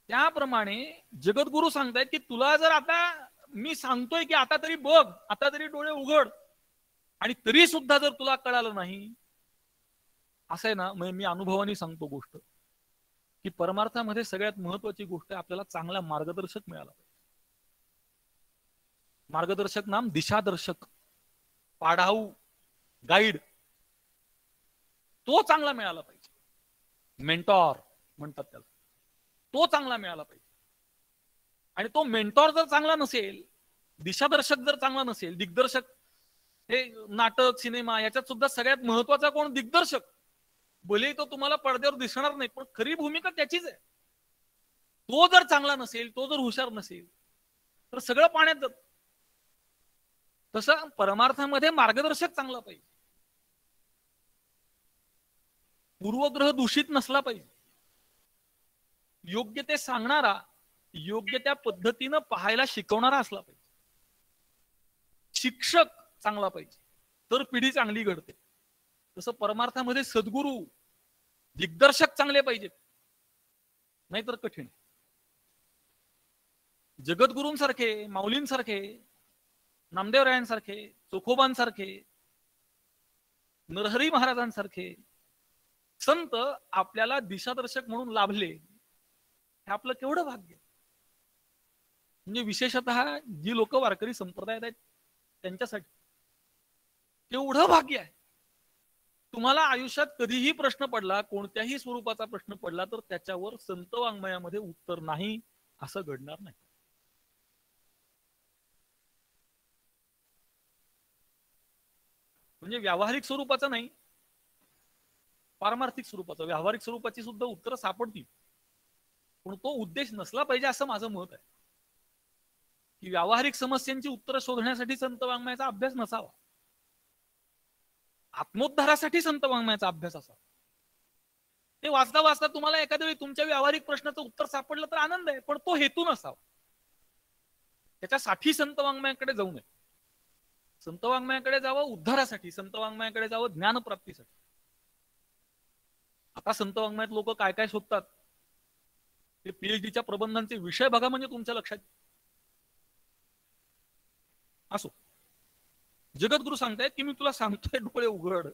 त्याप्रमाणे जगद्गुरु सांगतायत की तुला जर आता मी सांगतोय की आता तरी बघ, आता तरी डोळे उघड, आणि तरी सुद्धा जर तुला कळालं नाही, असं आहे ना. मी अनुभवाने सांगतो गोष्ट, की परमार्थामध्ये सगळ्यात महत्वाची गोष्ट आपल्याला चांगला मार्गदर्शक मिळाला पाहिजे. मार्गदर्शक नाम दिशादर्शक, पाढाऊ, गाईड, तो चांगला मिळाला पाहिजे. मेंटॉर म्हणतात त्याला, तो चांगला मिळाला पाहिजे. आणि तो मेंटॉर जर चांगला नसेल, दिशादर्शक जर चांगला नसेल, दिग्दर्शक, हे नाटक सिनेमा याच्यात सुद्धा सगळ्यात महत्वाचा कोण? दिग्दर्शक. भले तो तुम्हाला पडद्यावर दिसणार नाही पण खरी भूमिका त्याचीच आहे. तो जर चांगला नसेल, तो जर हुशार नसेल तर सगळं पाण्यात जात. तसं परमार्थामध्ये मार्गदर्शक चांगला पाहिजे, पूर्वग्रह दूषित नसला पाहिजे. योग्य ते सांगणारा, योग्य त्या पद्धतीनं पाहायला शिकवणारा असला पाहिजे. शिक्षक चांगला पाहिजे, तर पिढी चांगली घडते. तसं परमार्थामध्ये सद्गुरू, दिग्दर्शक चांगले पाहिजेत, नाहीतर कठीण. जगद्गुरूंसारखे, माऊलींसारखे, नामदेवरायांसारखे, चोखोबांसारखे, नरहरी महाराजांसारखे संत आपल्याला दिशादर्शक म्हणून लाभले, हे आपलं केवढं भाग्य. म्हणजे विशेषतः जी लोक वारकरी संप्रदायात आहेत त्यांच्यासाठी केवढं भाग्य आहे. तुम्हाला आयुष्यात कधीही प्रश्न पडला, कोणत्याही स्वरूपाचा प्रश्न पडला, तर त्याच्यावर संत वाङ्मयामध्ये उत्तर नाही असं घडणार नाही. म्हणजे व्यावहारिक स्वरूपाचं नाही, पारमार्थिक स्वरूपाचं. व्यावहारिक स्वरूपाची सुद्धा उत्तरं सापडतील, पण तो उद्देश नसला पाहिजे असं माझं मत आहे. की व्यावहारिक समस्यांची उत्तरं शोधण्यासाठी संत वाङ्मयाचा अभ्यास नसावा, आत्मोद्धारासाठी संत वाङ्मयाचा अभ्यास असावा. ते वाचता वाचता तुम्हाला एखाद्या वेळी तुमच्या व्यावहारिक प्रश्नाचं उत्तर सापडलं तर आनंद आहे, पण तो हेतू नसावा. त्याच्यासाठी संत वाङ्मयाकडे जाऊ नये. संत वाङ्मयाकडे जावं उद्धारासाठी, संत वाङ्मयाकडे जावं ज्ञानप्राप्तीसाठी. आता संत वाङ्मयात लोक काय काय शोधतात, ते पीएचडीच्या प्रबंधांचे विषय बघा म्हणजे तुमच्या लक्षात असो. जगद्गुरु सांगतायत की मी तुला सांगतोय, डोळे उघड,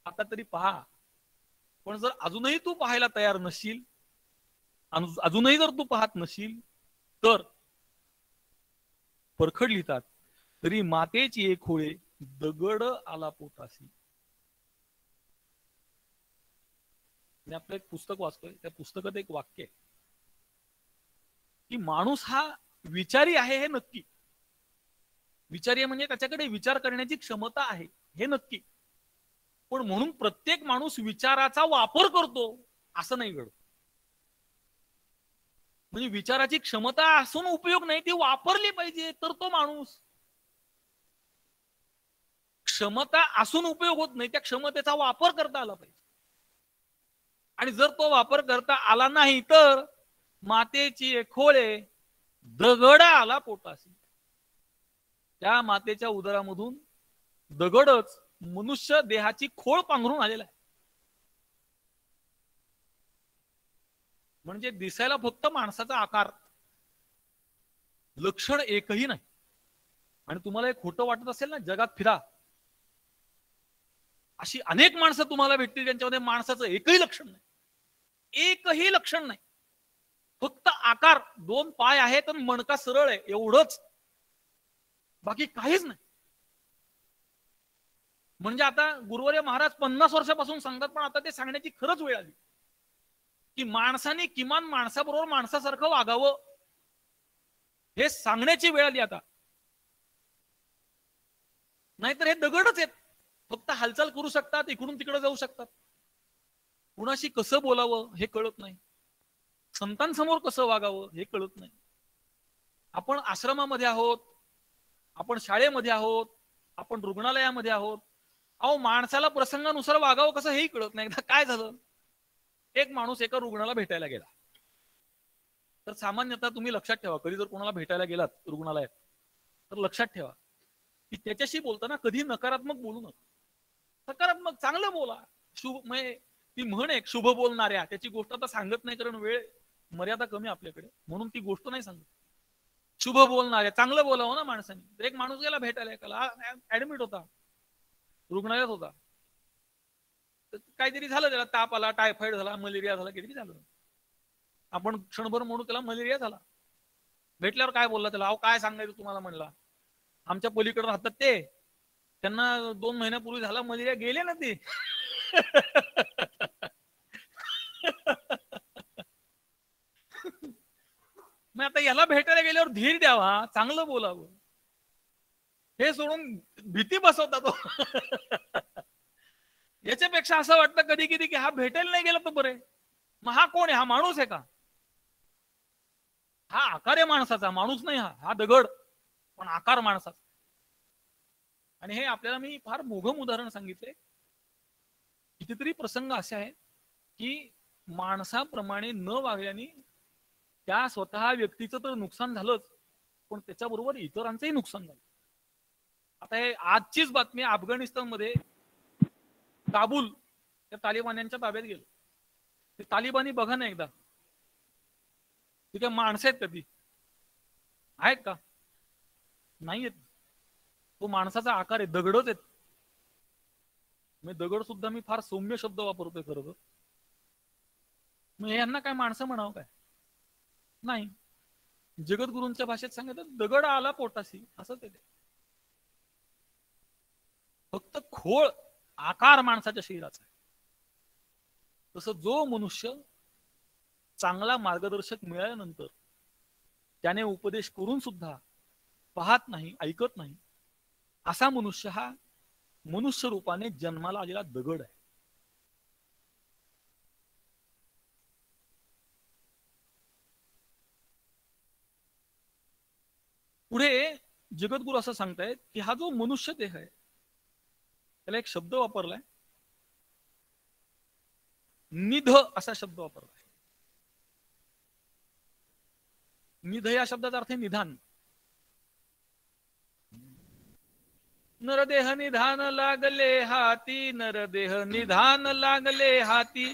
आता तरी पहा. पण जर अजूनही तू पाहायला तयार नसशील, अजूनही जर तू पाहत नसशील, तर परखड लिहितात, तरी मातेची एक होळे दगड आला पोटासी. मी आपलं एक पुस्तक वाचतोय, त्या पुस्तकात एक वाक्य आहे की माणूस हा विचारी आहे हे नक्की. विचारी म्हणजे त्याच्याकडे विचार करण्याची क्षमता आहे हे नक्की, पण म्हणून प्रत्येक माणूस विचाराचा वापर करतो असं नाही घडत. म्हणजे विचाराची क्षमता असून उपयोग नाही, ती वापरली पाहिजे तर तो माणूस. क्षमता असून उपयोग होत नाही, त्या क्षमतेचा वापर करता आला पाहिजे. आणि जर तो वापर करता आला नाही तर मातेची खोळे दगड आला पोटासी. त्या मातेच्या उदरामधून दगडच मनुष्य देहाची खोळ पांघरून आलेला आहे. म्हणजे दिसायला फक्त माणसाचा आकार, लक्षण एकही नाही. आणि तुम्हाला एक खोटं वाटत असेल ना, जगात फिरा, अशी अनेक माणसं तुम्हाला भेटतील ज्यांच्यामध्ये माणसाचं एकही लक्षण नाही, एकही लक्षण नाही. फक्त आकार, 2 पाय आहेत आणि मणका सरळ आहे, एवढंच, बाकी काहीच नाही. म्हणजे आता गुरुवर्य महाराज 50 वर्षापासून सांगतात, पण आता ते सांगण्याची खरंच वेळ आली की माणसाने किमान माणसाबरोबर माणसासारखं वागावं, हे सांगण्याची वेळ आली आता. नाहीतर हे दगडच आहेत, फक्त हालचाल करू शकतात, इकडून तिकडे जाऊ शकतात. कुणाशी कसं बोलावं हे कळत नाही, संतांसमोर कसं वागावं हे कळत नाही. आपण आश्रमामध्ये आहोत, आपण शाळेमध्ये आहोत, आपण रुग्णालयामध्ये आहोत. अहो, माणसाला प्रसंगानुसार वागावं कसं हेही कळत नाही. एकदा काय झालं, एक माणूस एका रुग्णाला भेटायला गेला. तर सामान्यतः तुम्ही लक्षात ठेवा, कधी जर कोणाला भेटायला गेलात रुग्णालयात, तर लक्षात ठेवा की त्याच्याशी बोलताना कधी नकारात्मक बोलू नका, सकारात्मक चांगलं बोला. शुभ, म्हणजे ती म्हण एक, शुभ बोलणाऱ्या, त्याची गोष्ट आता सांगत नाही कारण वेळ मर्यादा कमी आपल्याकडे, म्हणून ती गोष्ट नाही सांगत. शुभ बोलणाऱ्या, चांगलं बोलावं ना माणसाने. एक माणूस गेला भेटायला, एकाला ऍडमिट होता, रुग्णालयात होता, काहीतरी झालं त्याला, ताप आला, टायफॉइड झाला, मलेरिया झाला, काहीतरी झालं. आपण क्षणभर म्हणू त्याला मलेरिया झाला. भेटल्यावर काय बोलला त्याला, अहो काय सांगायचं तुम्हाला, म्हणला आमच्या पलीकडे राहतात ते, त्यांना 2 महिन्यापूर्वी झाला मलेरिया, गेले ना ते. मग आता याला भेटायला गेल्यावर धीर द्यावा, चांगलं बोलावं, हे सोडून भीती बसवता तो. याच्यापेक्षा असं वाटतं कधी कधी की हा भेटायला नाही गेला तर बरे. मग हा कोण आहे, हा माणूस आहे का? हा आकार आहे माणसाचा, माणूस नाही हा, हा दगड, पण आकार माणसाचा. आणि हे आपल्याला मी फार मोघम उदाहरण सांगितले. कितीतरी प्रसंग असे आहेत की माणसाप्रमाणे न वागल्याने त्या स्वतः व्यक्तीचं तर नुकसान झालंच, पण त्याच्याबरोबर इतरांचंही नुकसान झालं. आता हे आजचीच बातमी, अफगाणिस्तानमध्ये काबूल त्या तालिबान्यांच्या ताब्यात गेलं. ते तालिबानी बघा ना एकदा, तिथे माणसं आहेत कधी आहेत का? नाही आहेत. तो माणसाचा आकार आहे, दगडच आहेत. मी दगड सुद्धा मी फार सौम्य शब्द वापरतोय खरं तर. मग यांना काय माणसं म्हणावं काय? नाही. जगद्गुरूंच्या भाषेत सांगितलं, दगड आला पोटाशी, असं ते. फक्त खोळ आकार माणसाच्या शरीराचा आहे. तसं जो मनुष्य चांगला मार्गदर्शक मिळाल्यानंतर त्याने उपदेश करून सुद्धा पाहत नाही, ऐकत नाही, असा मनुष्य हा मनुष्य रूपाने जन्माला आलेला दगड आहे. पुढे जगद्गुरू असं सांगतायत की हा जो मनुष्य देह आहे त्याला एक शब्द वापरलाय, निध असा शब्द वापरलाय. निध या शब्दाचा अर्थ आहे निधान. नरदेह निधान लागले हाती, नरदेह निधान लागले हाती,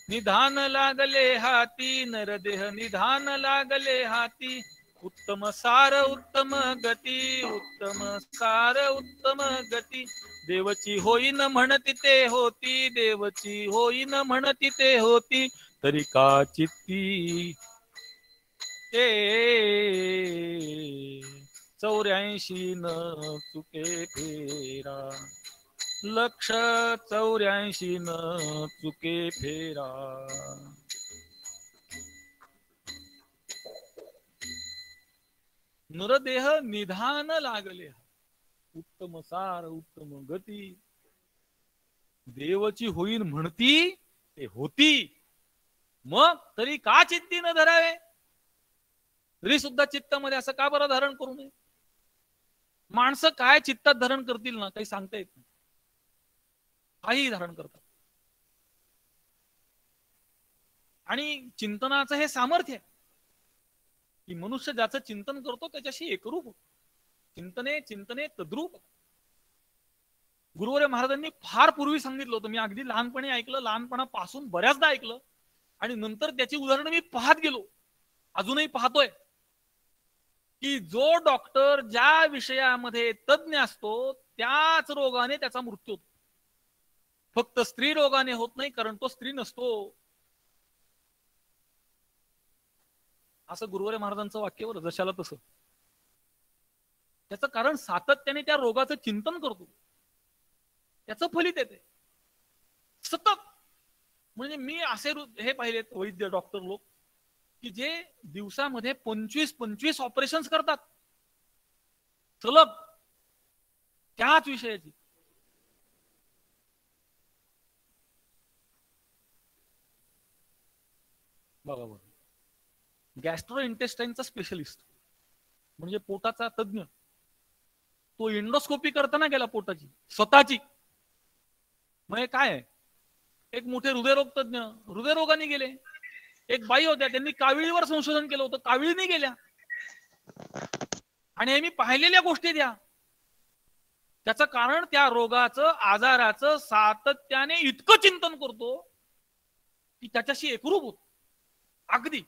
निधान लागले हाती, नरदेह निधान लागले हाती. उत्तम सार उत्तम गती, उत्तम सार उत्तम गती. देवची होईन म्हणती ते होती, देवची होईन म्हणती ते होती. तरी का चित्ती 84 न चुके फेरा, लक्ष 84 न चुके फेरा. नरदेह निधान लागले, उत्तम सार उत्तम गती. देवची होईन म्हणती ते होती, मग तरी का चित्ती न धरावे? तरी सुद्धा चित्तामध्ये असं का बरं धारण करू नये? माणसं काय चित्तात धारण करतील ना, काही सांगता येत नाही. काही धारण करतात. आणि चिंतनाचं हे सामर्थ्य आहे की मनुष्य ज्याचं चिंतन करतो त्याच्याशी एकरूप होतो. चिंतने चिंतने तद्रूप. गुरुवर्य महाराजांनी फार पूर्वी सांगितलं होतं, मी अगदी लहानपणी ऐकलं, लहानपणापासून बऱ्याचदा ऐकलं, आणि नंतर त्याची उदाहरणं मी पाहत गेलो, अजूनही पाहतोय, की जो डॉक्टर ज्या विषयामध्ये तज्ञ असतो त्याच रोगाने त्याचा मृत्यू होतो. फक्त स्त्री रोगाने होत नाही, कारण तो स्त्री नसतो. असं गुरुवर्य महाराजांचं वाक्य बरं, जशाला तसं. त्याचं कारण सातत्याने त्या रोगाचं चिंतन करतो, त्याचं फलित येते सतत. म्हणजे मी असे हे पाहिलेत वैद्य डॉक्टर लोक की जे दिवसामध्ये 25-25 ऑपरेशन्स करतात सलग त्याच विषयाची. बघा बघा, गॅस्ट्रो इंटेस्टाईनचा स्पेशलिस्ट म्हणजे पोटाचा तज्ञ, तो एंडोस्कोपी करताना गेला पोटाची स्वतःची. मग काय आहे, एक मोठे हृदयरोग तज्ञ हृदयरोगाने गेले. एक बाई होत्या, त्यांनी काविळीवर संशोधन केलं होतं, काविळीने गेल्या. आणि हे मी पाहिलेल्या गोष्टी द्या. त्याचं कारण त्या रोगाचं आजाराचं सातत्याने इतकं चिंतन करतो की त्याच्याशी एकरूप होतो अगदी.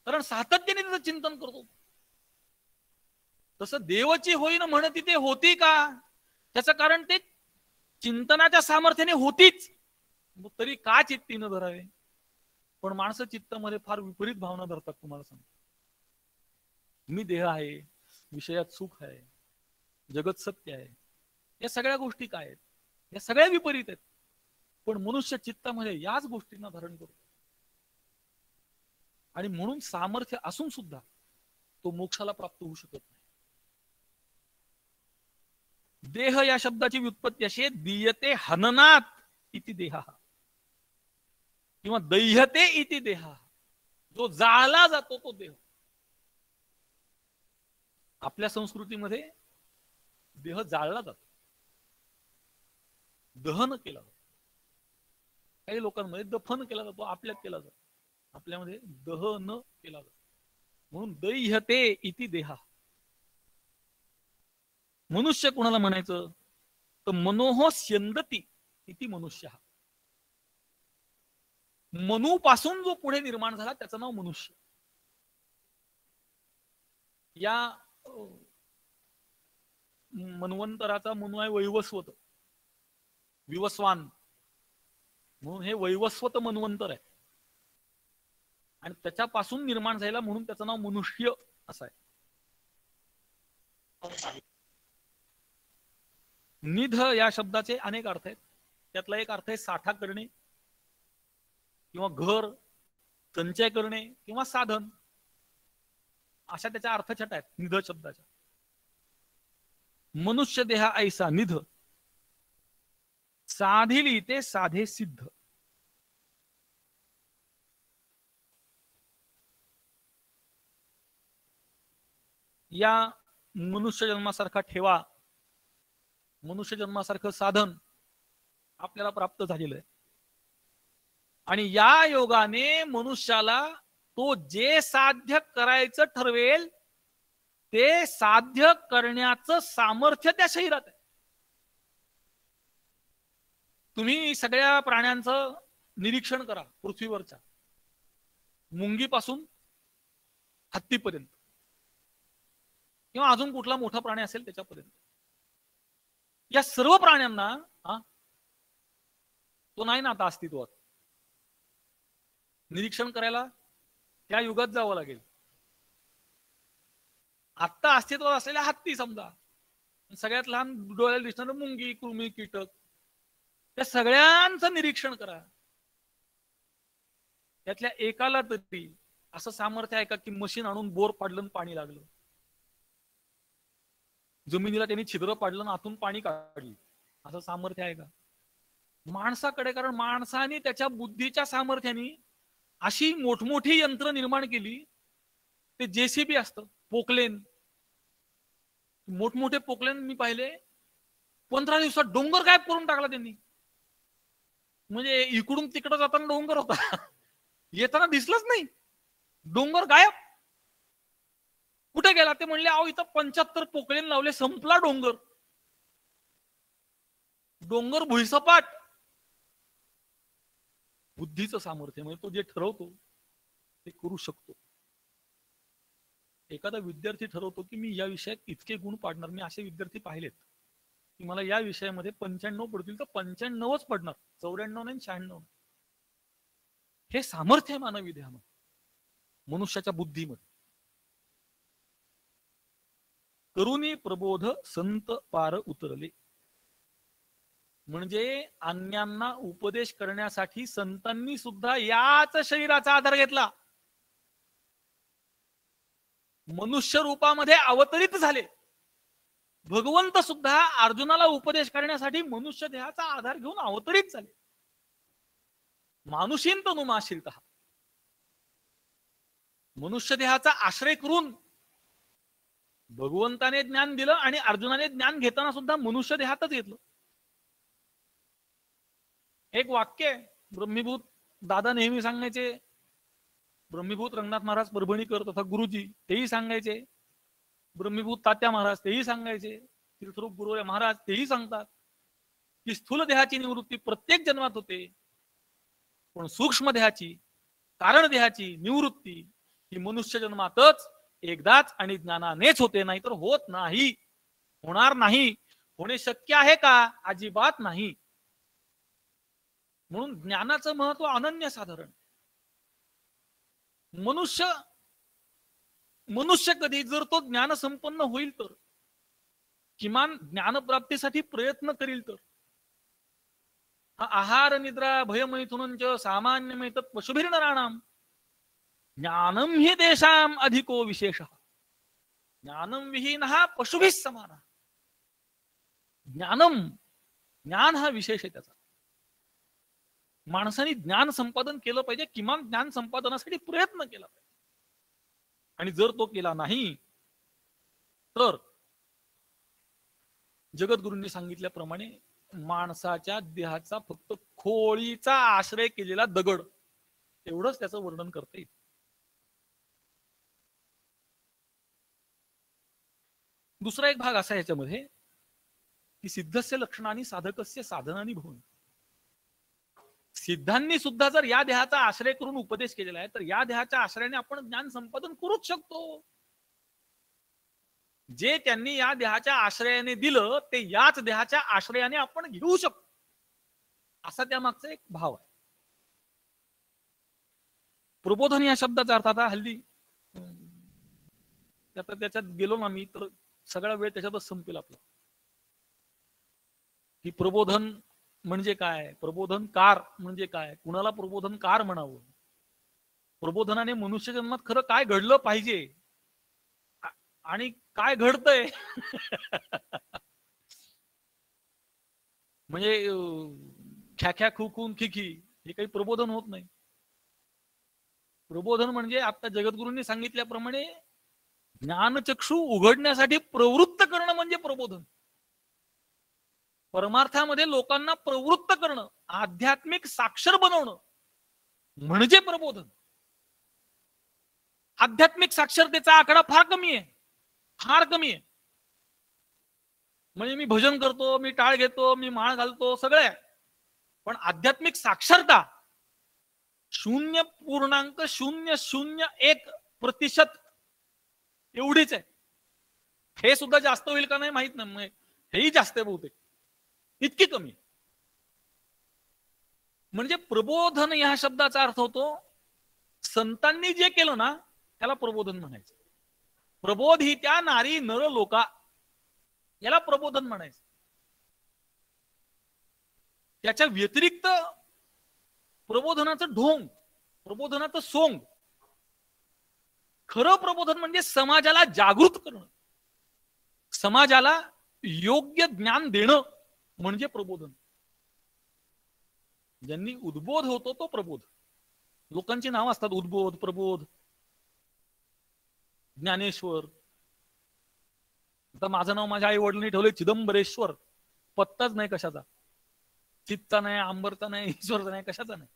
कारण सातत्याने त्याचं चिंतन करतो. तसं देवची होईन म्हणती ते होती का, त्याचं कारण ते चिंतनाच्या सामर्थ्याने होतीच, तरी का चित्ती न धरावे? पण माणसं चित्तामध्ये फार विपरीत भावना धरतात. तुम्हाला सांगतो, मी देह आहे, विषयात सुख आहे, जगत सत्य आहे, या सगळ्या गोष्टी काय आहेत? या सगळ्या विपरीत आहेत. पण मनुष्य चित्तामध्ये याच गोष्टींना धारण करतो, आणि म्हणून सामर्थ्य असून सुद्धा तो मोक्षाला प्राप्त होऊ शकत नाही. देह या शब्दाची व्युत्पत्ती अशी, दीयते हननात इति देहा किंवा दह्यते इति देहा, जो जाळला जातो तो देह. आपल्या संस्कृतीमध्ये देह जाळला जातो, दहन केला जातो. काही लोकांमध्ये दफन केला जातो, आपल्यात केला जातो, आपल्यामध्ये दहन केला जातो. म्हणून दैह्यते इति देहा. मनुष्य कोणाला म्हणायचं तर मनोह स्यंदती इति मनुष्य. मनूपासून जो पुढे निर्माण झाला त्याचं नाव मनुष्य. या मन्वंतराचा मनु आहे वैवस्वत, विवस्वान, म्हणून हे वैवस्वत मन्वंतर आहे. आणि त्याच्यापासून निर्माण झालेला म्हणून त्याचं नाव मनुष्य असं आहे. निध या शब्दाचे अनेक अर्थ आहेत. त्यातला एक अर्थ आहे साठा करणे किंवा घर, संचय करणे किंवा साधन, अशा त्याच्या अर्थछट आहेत निध शब्दाच्या. मनुष्य देहा ऐसा निध, साधिली ते साधे सिद्ध. या मनुष्य जन्मासारखा ठेवा, मनुष्य जन्मासारखं साधन आपल्याला प्राप्त झालेलं आहे. आणि या योगाने मनुष्याला तो जे साध्य करायचं ठरवेल ते साध्य करण्याचं सामर्थ्य त्या शरीरात आहे. तुम्ही सगळ्या प्राण्यांचं निरीक्षण करा पृथ्वीवरच्या, मुंगीपासून हत्तीपर्यंत किंवा अजून कुठला मोठा प्राणी असेल त्याच्यापर्यंत. या सर्व प्राण्यांना तो नाही ना आता अस्तित्वात. निरीक्षण करायला त्या युगात जावं लागेल. आत्ता अस्तित्वात असलेल्या हत्ती समजा, सगळ्यात लहान डोळ्याला दिसणारे मुंगी, कृमी, कीटक, त्या सगळ्यांचं निरीक्षण करा. त्यातल्या एकाला तरी असं सामर्थ्य आहे का की मशीन आणून बोर पाडलं पाणी लागलं, जमिनीला त्यांनी छिद्र पाडलं आतून पाणी काढलं, असं सामर्थ्य आहे का माणसाकडे? कारण माणसाने त्याच्या बुद्धीच्या सामर्थ्याने अशी मोठमोठी यंत्र निर्माण केली. ते जेसीबी असतं, पोकलेन, मोठमोठे पोकलेन मी पाहिले 15 दिवसात डोंगर गायब करून टाकला त्यांनी. म्हणजे इकडून तिकडं जाताना डोंगर होता, येताना दिसलंच नाही, डोंगर गायब. कुठे गेला ते म्हणले, अहो इथं 75 पोकलेन लावले, संपला डोंगर. डोंगर भुईसपाट. बुद्धीचं सामर्थ्य म्हणजे तो जे ठरवतो ते करू शकतो. एखादा विद्यार्थी ठरवतो की मी या विषयात इतके गुण पाडणार. मी असे विद्यार्थी पाहिलेत की मला या विषयामध्ये 95 पडतील तर 95च पडणार, 94 नाही 96. हे सामर्थ्य आहे मानवी देहामध्ये, मनुष्याच्या बुद्धीमध्ये. करुणी प्रबोध संत पार उतरले, म्हणजे अन्यांना उपदेश करण्यासाठी संतांनी सुद्धा याच शरीराचा आधार घेतला. मनुष्य रूपामध्ये अवतरित झाले. भगवंत सुद्धा अर्जुनाला उपदेश करण्यासाठी मनुष्य देहाचा आधार घेऊन अवतरित झाले. मानुषीन तनुमाश्रितः, मनुष्य देहाचा आश्रय करून भगवंताने ज्ञान दिलं आणि अर्जुनाने ज्ञान घेताना सुद्धा मनुष्य देहातच घेतलं. एक वाक्य आहे ब्रह्मीभूत दादा नेहमी सांगायचे, ब्रह्मीभूत रंगनाथ महाराज परभणीकर तथा गुरुजी तेही सांगायचे, ब्रह्मीभूत तात्या महाराज तेही सांगायचे, तीर्थरूप गुरु महाराज तेही सांगतात की स्थूल देहाची निवृत्ती प्रत्येक जन्मात होते, पण सूक्ष्म देहाची, कारण देहाची निवृत्ती ही मनुष्य जन्मातच एकदाच आणि ज्ञानानेच होते, नाहीतर होत नाही, होणार नाही. होणे शक्य आहे का? अजिबात नाही. म्हणून ज्ञानाचं महत्व अनन्यसाधारण. मनुष्य कधी जर तो ज्ञान संपन्न होईल तर, किमान ज्ञानप्राप्तीसाठी प्रयत्न करील तर, आहार निद्रा भयमैथुनंच सामान्यमेत पशुभिर्नराणाम ज्ञानम हि देशाम अधिको विशेषः ज्ञानम विहीनः पशुभिः समानः. ज्ञान हा विशेष आहे त्याचा. माणसाने ज्ञान संपादन केलं पाहिजे, किमान ज्ञान संपादनासाठी प्रयत्न केला पाहिजे. आणि जर तो केला नाही तर जगद्गुरूंनी सांगितल्याप्रमाणे माणसाच्या देहाचा फक्त खोळीचा आश्रय केलेला दगड, एवढंच त्याचं वर्णन करता येईल. दुसरा एक भाग असा याच्यामध्ये की सिद्धस्य लक्षणाने साधकस्य साधनानी भवन. सिद्धांनी सुद्धा जर या देहाचा आश्रय करून उपदेश केलेला आहे तर या देहाच्या आश्रयाने आपण ज्ञान संपादन करूच शकतो. जे त्यांनी या देहाच्या आश्रयाने दिलं ते याच देहाच्या आश्रयाने आपण घेऊ शकतो, असा त्या मागचा एक भाव आहे. प्रबोधन या शब्दाचा अर्थ आता हल्ली त्याच्यात गेलो ना मी तर सगळा वेळ त्याच्यातच संपेल आपला. की प्रबोधन म्हणजे काय, प्रबोधनकार म्हणजे काय, कुणाला प्रबोधनकार म्हणावं, प्रबोधनाने मनुष्य जन्मात खरं काय घडलं पाहिजे आणि काय घडतंय म्हणजे ख्याख्या खुखून खिखी हे काही प्रबोधन होत नाही. प्रबोधन म्हणजे आता जगद्गुरूंनी सांगितल्याप्रमाणे ज्ञानचक्षु उघडण्यासाठी प्रवृत्त करणं म्हणजे प्रबोधन. परमार्थामध्ये लोकांना प्रवृत्त करणं, आध्यात्मिक साक्षर बनवणं म्हणजे प्रबोधन. आध्यात्मिक साक्षरतेचा आकडा फार कमी आहे, फार कमी आहे. म्हणजे मी भजन करतो, मी टाळ घेतो, मी माळ घालतो, सगळं आहे, पण आध्यात्मिक साक्षरता 0.001% एवढीच आहे. हे सुद्धा जास्त होईल का नाही माहित नाही, हेही जास्त आहे बहुतेक, इतकी कमी. म्हणजे प्रबोधन या शब्दाचा अर्थ होतो संतांनी जे केलं ना त्याला प्रबोधन म्हणायचं. प्रबोध ही त्या नारी नर लोका, याला प्रबोधन म्हणायचं. त्याच्या व्यतिरिक्त प्रबोधनाचं ढोंग, प्रबोधनाचं सोंग, खरं प्रबोधन म्हणजे समाजाला जागृत करणं, समाजाला योग्य ज्ञान देणं म्हणजे प्रबोधन. ज्यांनी उद्बोध होतो तो प्रबोध. लोकांची नाव असतात उद्बोध, प्रबोध, ज्ञानेश्वर. आता माझं नाव माझ्या आई वडिलांनी ठेवलंय चिदंबरेश्वर, पत्ताच नाही कशाचा, चित्तचा नाही, अंबरचा नाही, ईश्वरचा नाही, कशाचा नाही,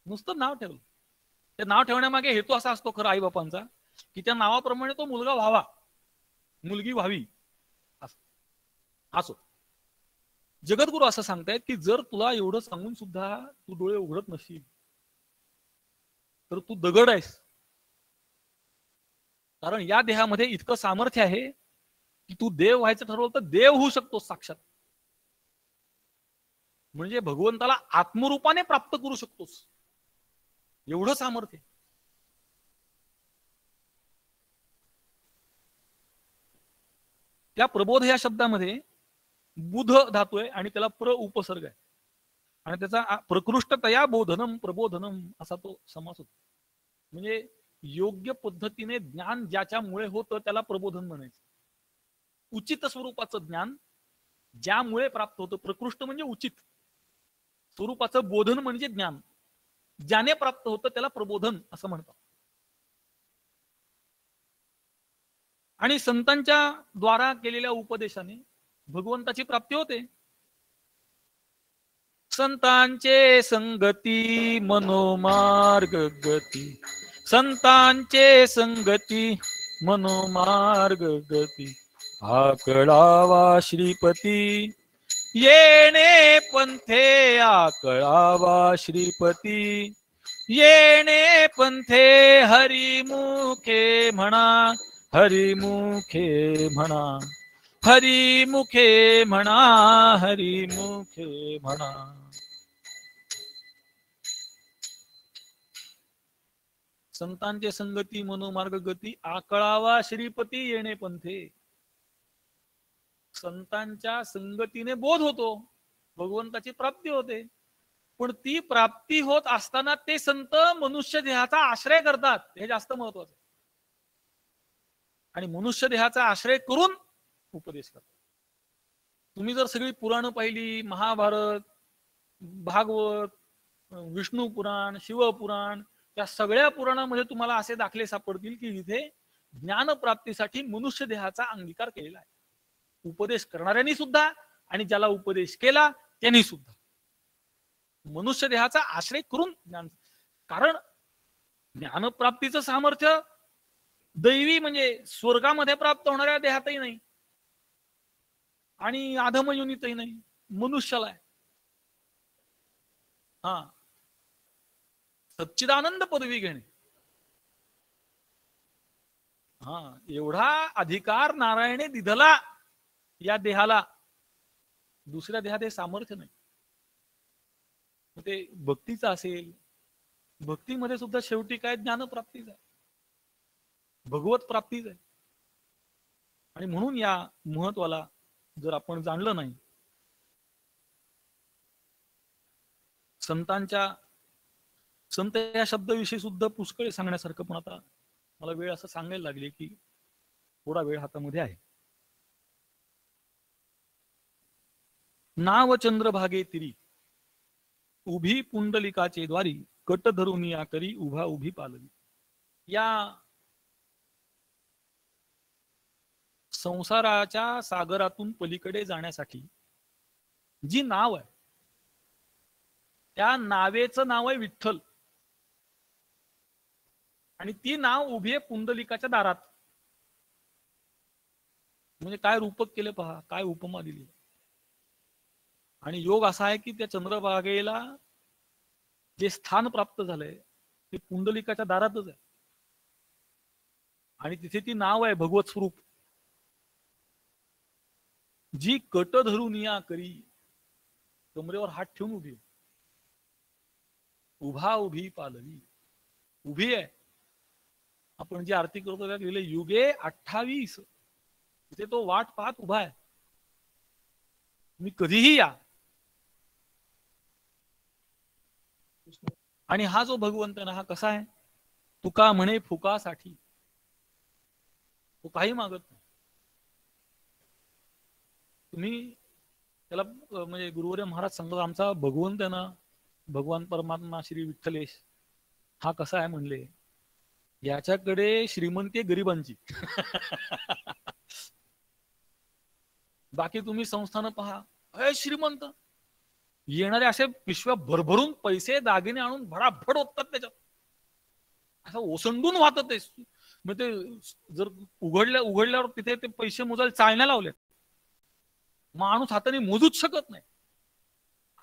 नुसतं नाव ठेवलं. ते नाव ठेवण्यामागे हेतू असा असतो खरं आई बापांचा की त्या नावाप्रमाणे तो मुलगा व्हावा, मुलगी व्हावी असो. जगद्गुरु असं सांगतायत की जर तुला एवढं सांगून सुद्धा तू डोळे उघडत नसशील तर तू दगड आहेस. कारण या देहामध्ये इतकं सामर्थ्य आहे की तू देव व्हायचं ठरवलं तर देव होऊ शकतो साक्षात. म्हणजे भगवंताला आत्मरूपाने प्राप्त करू शकतोस, एवढं सामर्थ्य. त्या प्रबोध या शब्दामध्ये बुध धातू आहे आणि त्याला प्र उपसर्ग आहे आणि त्याचा प्रकृष्टतया बोधनम प्रबोधनम असा तो समास होतो. म्हणजे योग्य पद्धतीने ज्ञान ज्याच्यामुळे होतं त्याला प्रबोधन म्हणायचं. उचित स्वरूपाचं ज्ञान ज्यामुळे प्राप्त होतं, प्रकृष्ट म्हणजे उचित स्वरूपाचं, बोधन म्हणजे ज्ञान ज्याने प्राप्त होतं त्याला प्रबोधन असं म्हणतात. आणि संतांच्या द्वारा केलेल्या उपदेशाने भगवंताची प्राप्ती होते. संतांचे संगती मनोमार्ग गती, संतांचे संगती मनोमार्ग गती, आकळावा श्रीपती येणे पंथे, आकळावा श्रीपती येणे पंथे, हरिमुखे म्हणा, हरिमुखे म्हणा, हरिमुखे म्हणा, हरिमुखे म्हणा. संतांचे संगती मनोमार्ग गती, आकळावा श्रीपती येणे पंथे. संतांच्या संगतीने बोध होतो, भगवंताची प्राप्ती होते. पण ती प्राप्ती होत असताना ते संत मनुष्य देहाचा आश्रय करतात, हे जास्त महत्वाचं. आणि मनुष्य देहाचा आश्रय करून उपदेश करतात. तुम्ही जर सगळी पुराणं पाहिली, महाभारत, भागवत, विष्णू पुराण, शिवपुराण, त्या सगळ्या पुराणामध्ये तुम्हाला असे दाखले सापडतील की इथे ज्ञानप्राप्तीसाठी मनुष्य देहाचा अंगीकार केलेला आहे. उपदेश करणाऱ्यांनी सुद्धा आणि ज्याला उपदेश केला त्यांनी सुद्धा मनुष्य देहाचा आश्रय करून ज्ञान, कारण ज्ञानप्राप्तीचं सामर्थ्य दैवी म्हणजे स्वर्गामध्ये प्राप्त होणाऱ्या देहातही नाही आणि अधमयोनीतही नाही, मनुष्याला आहे. हा, सच्चिदानंद पदवी घेणे, हा, एवढा अधिकार नारायणे दिधला या देहाला, दुसऱ्या देहात हे सामर्थ्य नाही. ते भक्तीचं असेल, भक्तीमध्ये सुद्धा शेवटी काय ज्ञानप्राप्तीच आहे, भगवत प्राप्तीच आहे. आणि म्हणून या महत्वाला जर आपण जाणलं नाही, संत या शब्दाविषयी सुद्धा पुष्कळ सांगण्यासारखं, पण आता मला वेळ असं सांगायला लागली की थोडा वेळ हातामध्ये आहे. नाव चंद्रभागे तिरी उभी पुंडलिकाचे द्वारी कट धरून या करी उभा उभी पालवी. या संसाराच्या सागरातून पलीकडे जाण्यासाठी जी नाव आहे, त्या नावेचं नाव आहे विठ्ठल, आणि ती नाव उभी आहे पुंडलिकाच्या दारात. म्हणजे काय रूपक केले पहा, काय उपमा दिली. आणि योग असा आहे की त्या चंद्रभागेला जे स्थान प्राप्त झालंय ते पुंडलिकाच्या दारातच आहे, आणि तिथे ती नाव आहे भगवत स्वरूप, जी कट धरून या करी, कमरेवर हात ठेवून उभी, उभा उभी पालवी, उभी आहे. आपण जी आरती करतो त्यात लिहिले युगे 28, तिथे तो वाट पाहत उभा आहे, तुम्ही कधीही या. आणि हा जो भगवंत ना, हा कसा आहे, तुका म्हणे फुकासाठी, तो काही मागत नाही. तुम्ही त्याला म्हणजे गुरुवर्य महाराज सांगतात, आमचा भगवंत आहे ना, भगवान परमात्मा श्री विठ्ठलेश, हा कसा आहे म्हणले, याच्याकडे श्रीमंती गरिबांची. बाकी तुम्ही संस्थान पहा, हे श्रीमंत येणारे असे पिशव्या भरभरून पैसे दागिने आणून भडाभड ओततात त्याच्यात, असं ओसंडून वाहतात ते. मग ते जर उघडल्यावर तिथे ते पैसे मोजायला चालण्या लावले, माणूस हाताने मोजूच शकत नाही.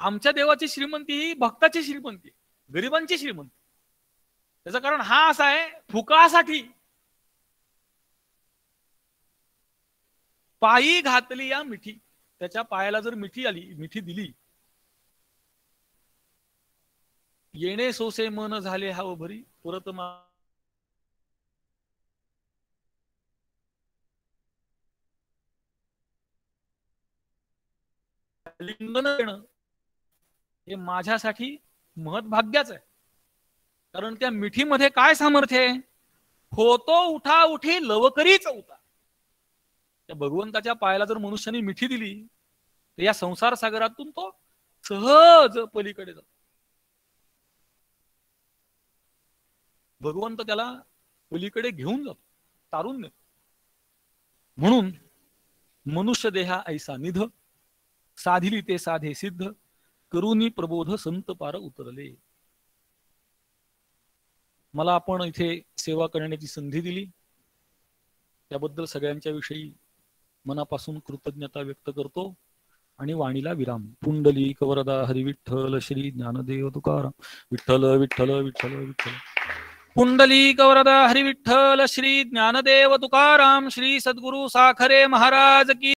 आमच्या देवाची श्रीमंती ही भक्ताची श्रीमंती, गरिबांची श्रीमंती. त्याचं कारण हा असा आहे, फुकासाठी पायी घातली या मिठी, त्याच्या पायाला जर मिठी आली, मिठी दिली, येणे सोसे मन झाले हाव भरी परत लिंगन देणं हे माझ्यासाठी महत्भाग्याच आहे. कारण त्या मिठीमध्ये काय सामर्थ्य आहे, होतो उठा उठी लवकरीच उठा. त्या भगवंताच्या पायाला जर मनुष्याने मिठी दिली, तर या संसार सागरातून तो सहज पलीकडे जातो. भगवंत त्याला पलीकडे घेऊन जातो, तारून नेतो. म्हणून मनुष्य देहा ऐसा निध, साधिली ते साधे सिद्ध, करुनी प्रबोध संत पार उतरले. मला आपण इथे सेवा करण्याची संधी दिली, त्याबद्दल सगळ्यांच्या विषयी मनापासून कृतज्ञता व्यक्त करतो आणि वाणीला विराम. पुंडलिक वरदा हरी विठ्ठल श्री ज्ञानदेव तुकाराम. विठ्ठल विठ्ठल विठ्ठल विठ्ठल. पुंडलिक वरदा हरी विठ्ठल श्री ज्ञानदेव तुकाराम. श्री सद्गुरु साखरे महाराज की